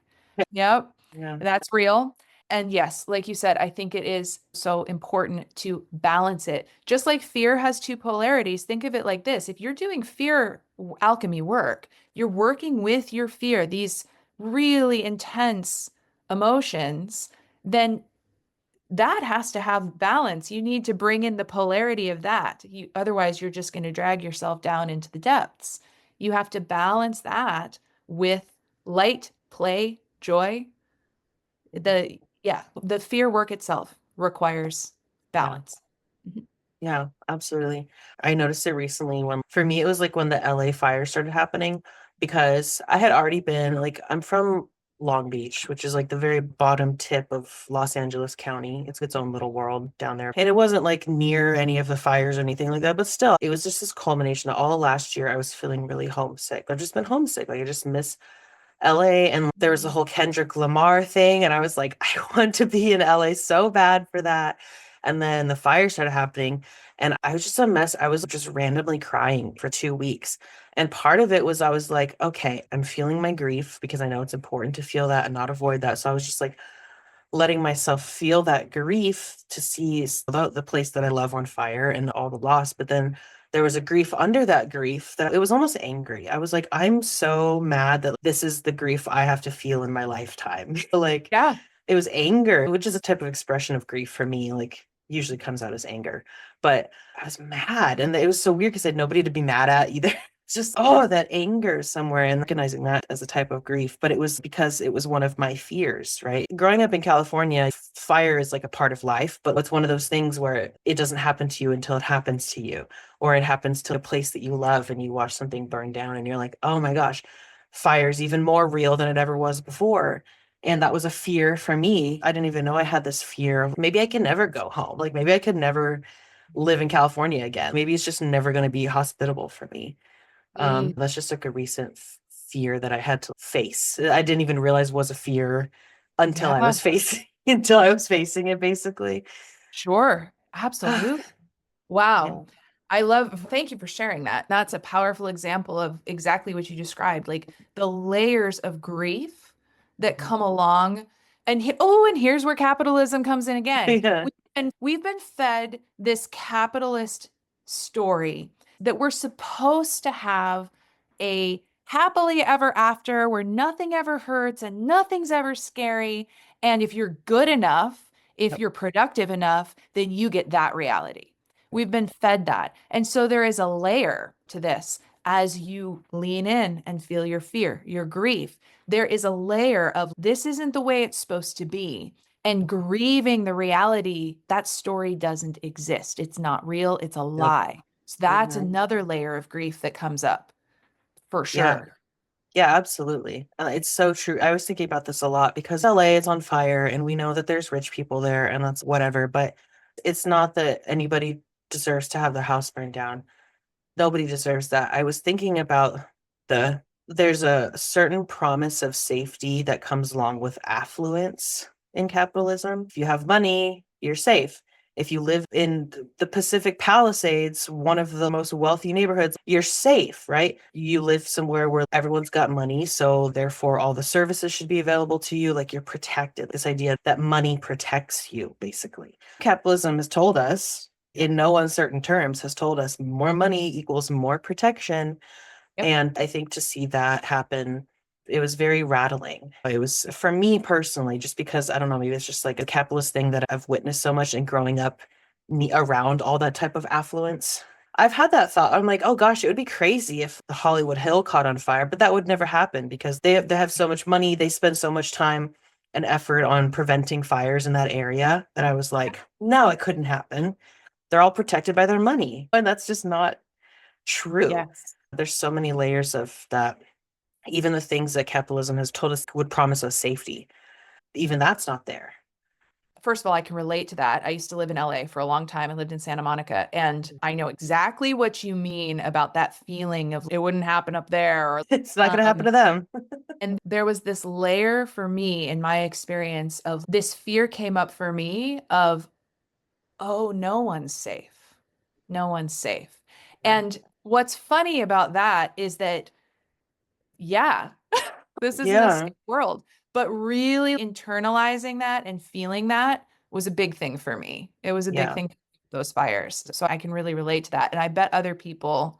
Yep, Yeah. that's real. And yes, like you said, I think it is so important to balance it. Just like fear has two polarities, think of it like this. If you're doing fear alchemy work, you're working with your fear, these really intense emotions, then that has to have balance. You need to bring in the polarity of that. Otherwise, you're just going to drag yourself down into the depths. You have to balance that with light, play, joy. The fear work itself requires balance. Mhm. Yeah, absolutely. I noticed it recently when, for me, it was like when the LA fire started happening, because I had already been like, I'm from Long Beach, which is like the very bottom tip of Los Angeles County. It's its own little world down there. And it wasn't like near any of the fires or anything like that, but still, it was just this culmination of all last year. I was feeling really homesick. I've just been homesick. Like, I just miss LA, and there was the whole Kendrick Lamar thing, and I was like, I want to be in LA so bad for that. And then the fire started happening, and I was just a mess. I was just randomly crying for 2 weeks. And part of it was I was like, okay, I'm feeling my grief because I know it's important to feel that and not avoid that. So I was just like letting myself feel that grief to see the place that I love on fire and all the loss. But then there was a grief under that grief that it was almost angry. I was like, I'm so mad that this is the grief I have to feel in my lifetime. Like, Yeah. it was anger, which is a type of expression of grief for me, like usually comes out as anger. But I was mad, and it was so weird because I had nobody to be mad at either. It's just, oh, that anger somewhere, and recognizing that as a type of grief. But it was because it was one of my fears, right? Growing up in California, fire is like a part of life, but it's one of those things where it doesn't happen to you until it happens to you, or it happens to a place that you love and you watch something burn down and you're like, oh my gosh, fire's even more real than it ever was before. And that was a fear for me. I didn't even know I had this fear of maybe I can never go home. Like, maybe I could never live in California again. Maybe it's just never going to be hospitable for me. Mm, That's just like a recent fear that I had to face. I didn't even realize was a fear until I yeah, was facing until I was facing it, basically. sure. Absolutely. Yeah. Wow. Thank you for sharing that. That's a powerful example of exactly what you described, like the layers of grief that come along. And here's where capitalism comes in again. Yeah. And we've been fed this capitalist story that we're supposed to have a happily ever after where nothing ever hurts and nothing's ever scary. And if you're good enough, if Yep. you're productive enough, then you get that reality. We've been fed that. And so there is a layer to this as you lean in and feel your fear, your grief. There is a layer of this isn't the way it's supposed to be. And grieving the reality that story doesn't exist. It's not real. It's a Yep. lie. So that's Mhm. another layer of grief that comes up for Yeah. sure. Yeah, absolutely. It's so true. I was thinking about this a lot because LA is on fire and we know that there's rich people there and that's whatever, but it's not that anybody deserves to have their house burned down. Nobody deserves that. I was thinking about there's a certain promise of safety that comes along with affluence in capitalism. If you have money, you're safe. If you live in the Pacific Palisades, one of the most wealthy neighborhoods, you're safe, right? You live somewhere where everyone's got money, so therefore all the services should be available to you, like you're protected. This idea that money protects you, basically. Capitalism has told us in no uncertain terms, has told us more money equals more protection. Yep. And I think to see that happen, it was very rattling. It was for me personally, just because I don't know, maybe it's just like a capitalist thing that I've witnessed so much and growing up around all that type of affluence. I've had that thought. I'm like, oh gosh, it would be crazy if the Hollywood Hill caught on fire, but that would never happen because they have so much money, they spend so much time and effort on preventing fires in that area that I was like, no, it couldn't happen. They're all protected by their money. And that's just not true. Yes. There's so many layers of that. Even the things that capitalism has told us would promise us safety, even that's not there. First of all, I can relate to that. I used to live in LA for a long time. I lived in Santa Monica, and I know exactly what you mean about that feeling of it wouldn't happen up there. Or, It's not going to happen to them. and there was this layer for me in my experience of this fear came up for me of, oh, no one's safe. No one's safe. And what's funny about that is that, yeah, this isn't a Yeah. safe world, but really internalizing that and feeling that was a big thing for me. It was a big Yeah. thing, those fires. So I can really relate to that. And I bet other people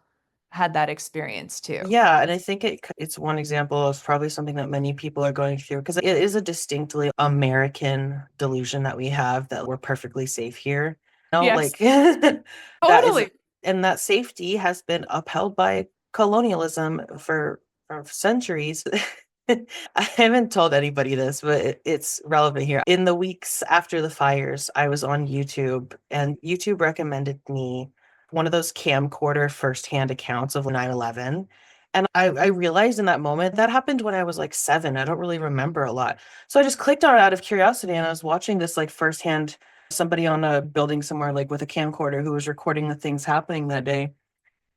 had that experience too. Yeah, and I think it's one example of probably something that many people are going through because it is a distinctly American delusion that we have that we're perfectly safe here. No, Yes, like that is, totally. and that safety has been upheld by colonialism for centuries. I haven't told anybody this, but it's relevant here. In the weeks after the fires, I was on YouTube, and YouTube recommended me one of those camcorder firsthand accounts of 9/11. And I realized in that moment that happened when I was like 7. I don't really remember a lot. So I just clicked on it out of curiosity and I was watching this like firsthand somebody on a building somewhere like with a camcorder who was recording the things happening that day.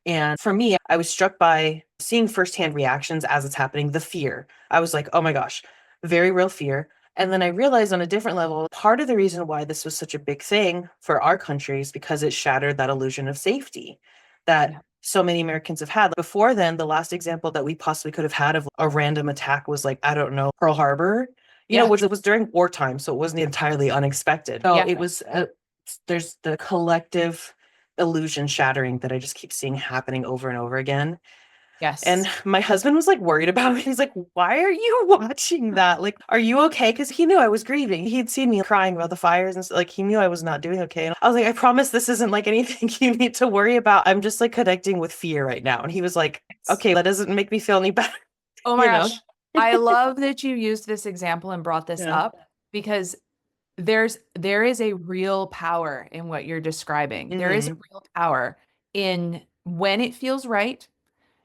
And for me, I was struck by seeing firsthand reactions as it's happening, the fear. I was like, oh my gosh, very real fear. And then I realized on a different level, part of the reason why this was such a big thing for our country is because it shattered that illusion of safety that Yeah. so many Americans have had. Before then, the last example that we possibly could have had of a random attack was like, I don't know, Pearl Harbor, Yeah. which it was during wartime. So it wasn't entirely unexpected. So Yeah. it was, there's the collective illusion shattering that I just keep seeing happening over and over again. Yes. And my husband was like worried about it. He's like, why are you watching that? Like, are you okay? Because he knew I was grieving. He'd seen me crying about the fires and like he knew I was not doing okay. And I was like, I promise this isn't like anything you need to worry about. I'm just like connecting with fear right now. And he was like, okay, that doesn't make me feel any better. Oh my you know? gosh. I love that you used this example and brought this Yeah. up because there is a real power in what you're describing. There is a Mhm. real power in when it feels right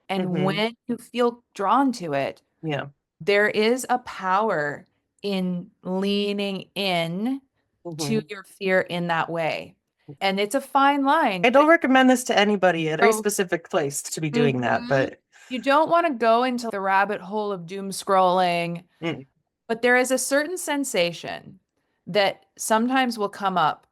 and Mhm. when you feel drawn to it. Yeah. There is a power in leaning in to Mhm. your fear in that way. And it's a fine line. I don't recommend this to anybody at a very So, specific place to be doing that, mhm. but You don't want to go into the rabbit hole of doom scrolling. mm, But there is a certain sensation that sometimes will come up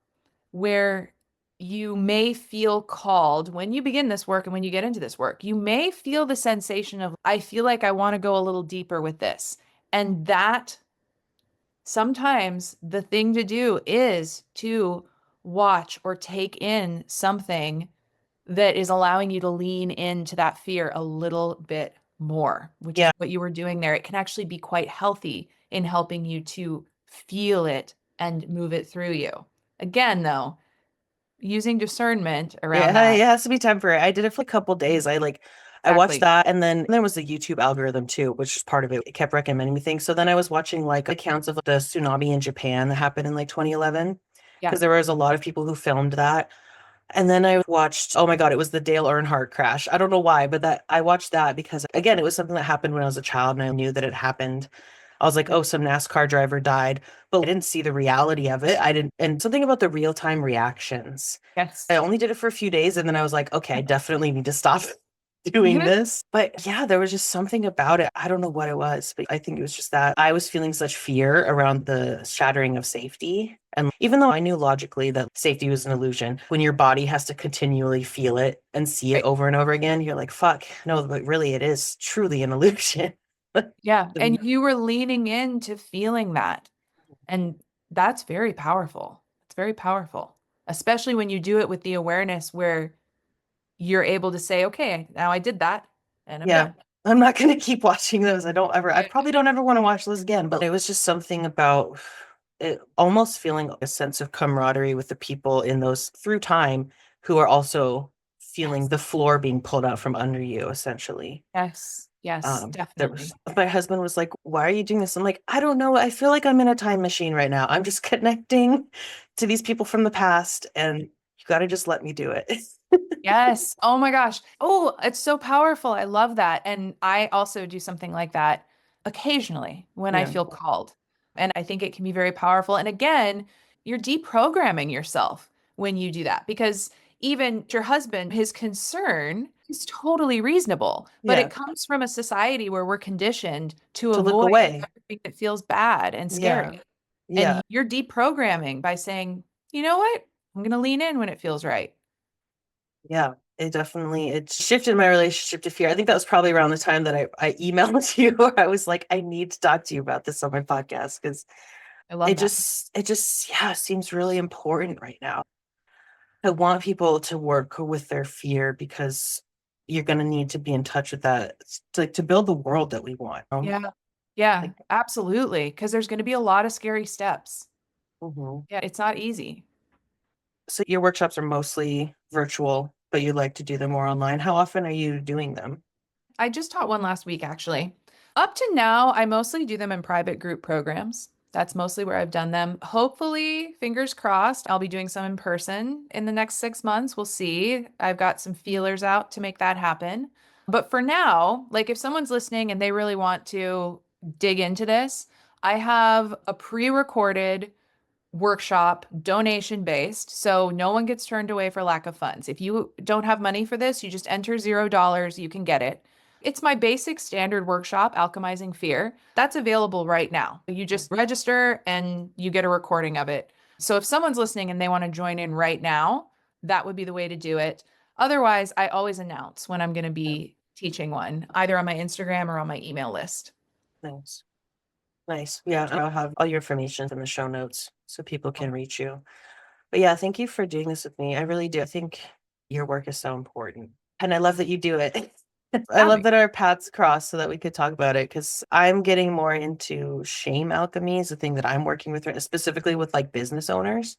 where you may feel called when you begin this work and when you get into this work. You may feel the sensation of, I feel like I want to go a little deeper with this. And that sometimes the thing to do is to watch or take in something that is allowing you to lean into that fear a little bit more, which is what you were doing there. It can actually be quite healthy in helping you to feel it and move it through you. Again, though, using discernment around that. It has to be temporary. I did it for a couple days. I watched Exactly. that, and then there was the YouTube algorithm too, which is part of it. It kept recommending me things. So then I was watching like accounts of the tsunami in Japan that happened in like 2011, Yeah. because there was a lot of people who filmed that. And then I watched, oh my God, it was the Dale Earnhardt crash. I don't know why, but that I watched that because again, it was something that happened when I was a child and I knew that it happened. I was like, oh, some NASCAR driver died, but I didn't see the reality of it. I didn't, and something about the real-time reactions. Yes. I only did it for a few days and then I was like, okay, I definitely need to stop doing this. But yeah, there was just something about it. I don't know what it was, but I think it was just that I was feeling such fear around the shattering of safety. And even though I knew logically that safety was an illusion, when your body has to continually feel it and see it over and over again, you're like, fuck, no, but really it is truly an illusion. Yeah. And you were leaning into feeling that. And that's very powerful. It's very powerful, especially when you do it with the awareness where you're able to say, okay, now I did that and I'm done. I'm not going to keep watching those. I probably don't ever want to watch those again, but it was just something about it almost feeling a sense of camaraderie with the people in those through time who are also feeling the floor being pulled out from under you, essentially. Yes. Yes, definitely. My husband was like, why are you doing this? I'm like, I don't know. I feel like I'm in a time machine right now. I'm just connecting to these people from the past, and you got to just let me do it. Yes. Oh my gosh. Oh, it's so powerful. I love that. And I also do something like that occasionally when I feel called. And I think it can be very powerful. And again, you're deprogramming yourself when you do that because even your husband, his concern is totally reasonable, but it comes from a society where we're conditioned to To look avoid away. everything that feels bad and scary. And you're deprogramming by saying, you know what? I'm going to lean in when it feels right. Yeah, it shifted my relationship to fear. I think that was probably around the time that I emailed you or I was like, I need to talk to you about this on my podcast because I love that. it just seems really important right now. I want people to work with their fear because you're going to need to be in touch with that to build the world that we want. Yeah. Yeah, absolutely. Because there's going to be a lot of scary steps. Mhm. Yeah, it's not easy. So your workshops are mostly virtual, but you like to do them more online. How often are you doing them? I just taught one last week, actually. Up to now, I mostly do them in private group programs. That's mostly where I've done them. Hopefully, fingers crossed, I'll be doing some in person in the next 6 months. We'll see. I've got some feelers out to make that happen. But for now, like if someone's listening and they really want to dig into this, I have a pre-recorded workshop, donation based. So no one gets turned away for lack of funds. If you don't have money for this, you just enter $0, you can get it. It's my basic standard workshop, Alchemizing Fear. That's available right now. You just register and you get a recording of it. So if someone's listening and they want to join in right now, that would be the way to do it. Otherwise, I always announce when I'm going to be teaching one, either on my Instagram or on my email list. Thanks. Nice. Yeah, I'll have all your information in the show notes so people can reach you. But yeah, thank you for doing this with me. I really do. I think your work is so important. And I love that you do it. I love that our paths cross so that we could talk about it because I'm getting more into shame alchemy is the thing that I'm working with specifically with like business owners.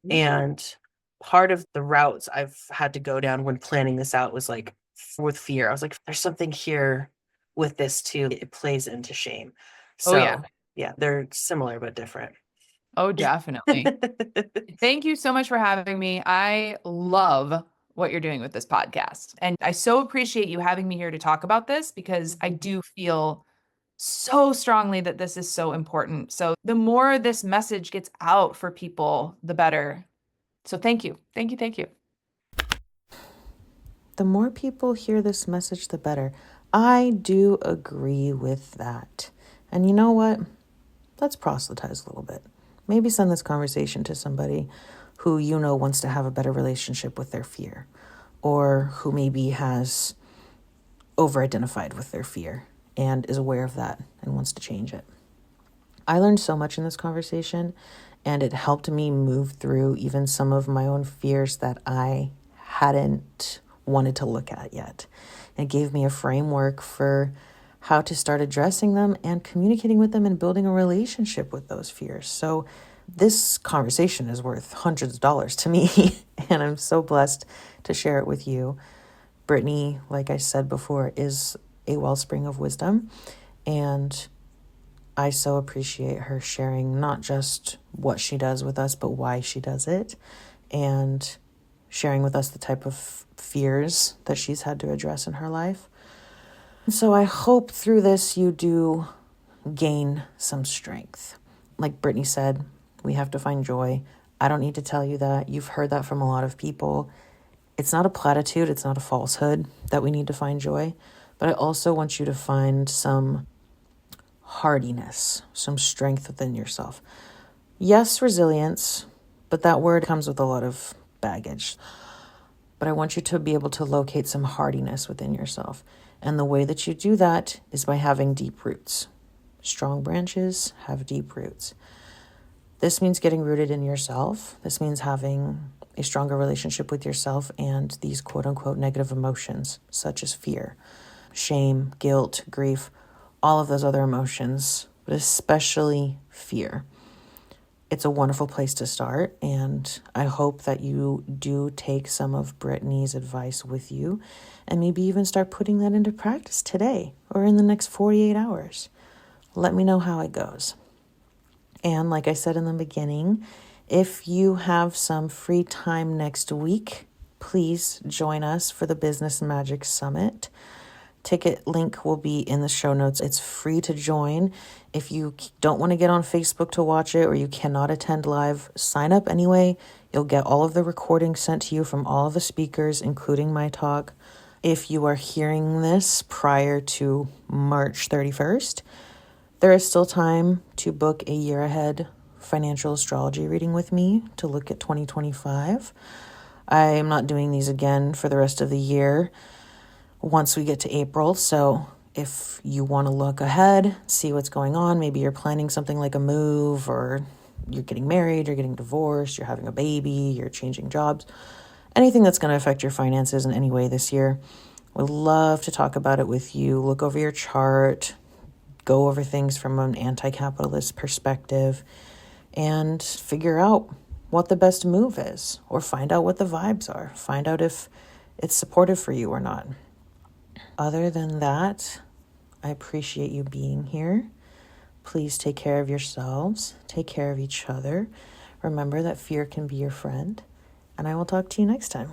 And part of the routes I've had to go down when planning this out was like with fear. I was like, there's something here with this too. It plays into shame. So yeah, they're similar but different. Oh, definitely. Thank you so much for having me. I love what you're doing with this podcast. And I so appreciate you having me here to talk about this because I do feel so strongly that this is so important. So the more this message gets out for people, the better. So thank you. Thank you. Thank you. The more people hear this message, the better. I do agree with that. And you know what? Let's proselytize a little bit. Maybe send this conversation to somebody who you know wants to have a better relationship with their fear, or who maybe has over-identified with their fear and is aware of that and wants to change it. I learned so much in this conversation, And it helped me move through even some of my own fears that I hadn't wanted to look at yet. It gave me a framework for how to start addressing them and communicating with them and building a relationship with those fears. So this conversation is worth hundreds of dollars to me, and I'm so blessed to share it with you. Brittany, like I said before, is a wellspring of wisdom, and I so appreciate her sharing not just what she does with us, but why she does it, and sharing with us the type of fears that she's had to address in her life. So I hope through this you do gain some strength. Like Brittany said, we have to find joy. I don't need to tell you that. You've heard that from a lot of people. It's not a platitude. It's not a falsehood that we need to find joy. But I also want you to find some hardiness, some strength within yourself. Yes, resilience, but that word comes with a lot of baggage. But I want you to be able to locate some hardiness within yourself. And the way that you do that is by having deep roots. Strong branches have deep roots. This means getting rooted in yourself. This means having a stronger relationship with yourself and these quote-unquote negative emotions, such as fear, shame, guilt, grief, all of those other emotions, but especially fear. It's a wonderful place to start, and I hope that you do take some of Brittany's advice with you and maybe even start putting that into practice today or in the next 48 hours. Let me know how it goes. And like I said in the beginning, if you have some free time next week, please join us for the Business Magic Summit. Ticket link will be in the show notes. It's free to join. If you don't want to get on Facebook to watch it or you cannot attend live, sign up anyway. You'll get all of the recordings sent to you from all of the speakers, including my talk. If you are hearing this prior to March 31st, there is still time to book a year ahead financial astrology reading with me to look at 2025. I am not doing these again for the rest of the year once we get to April. So if you want to look ahead, see what's going on, maybe you're planning something like a move, or you're getting married, you're getting divorced, you're having a baby, you're changing jobs, anything that's going to affect your finances in any way this year, would love to talk about it with you. Look over your chart, go over things from an anti-capitalist perspective, and figure out what the best move is, or find out what the vibes are. Find out if it's supportive for you or not. Other than that, I appreciate you being here. Please take care of yourselves. Take care of each other. Remember that fear can be your friend. And I will talk to you next time.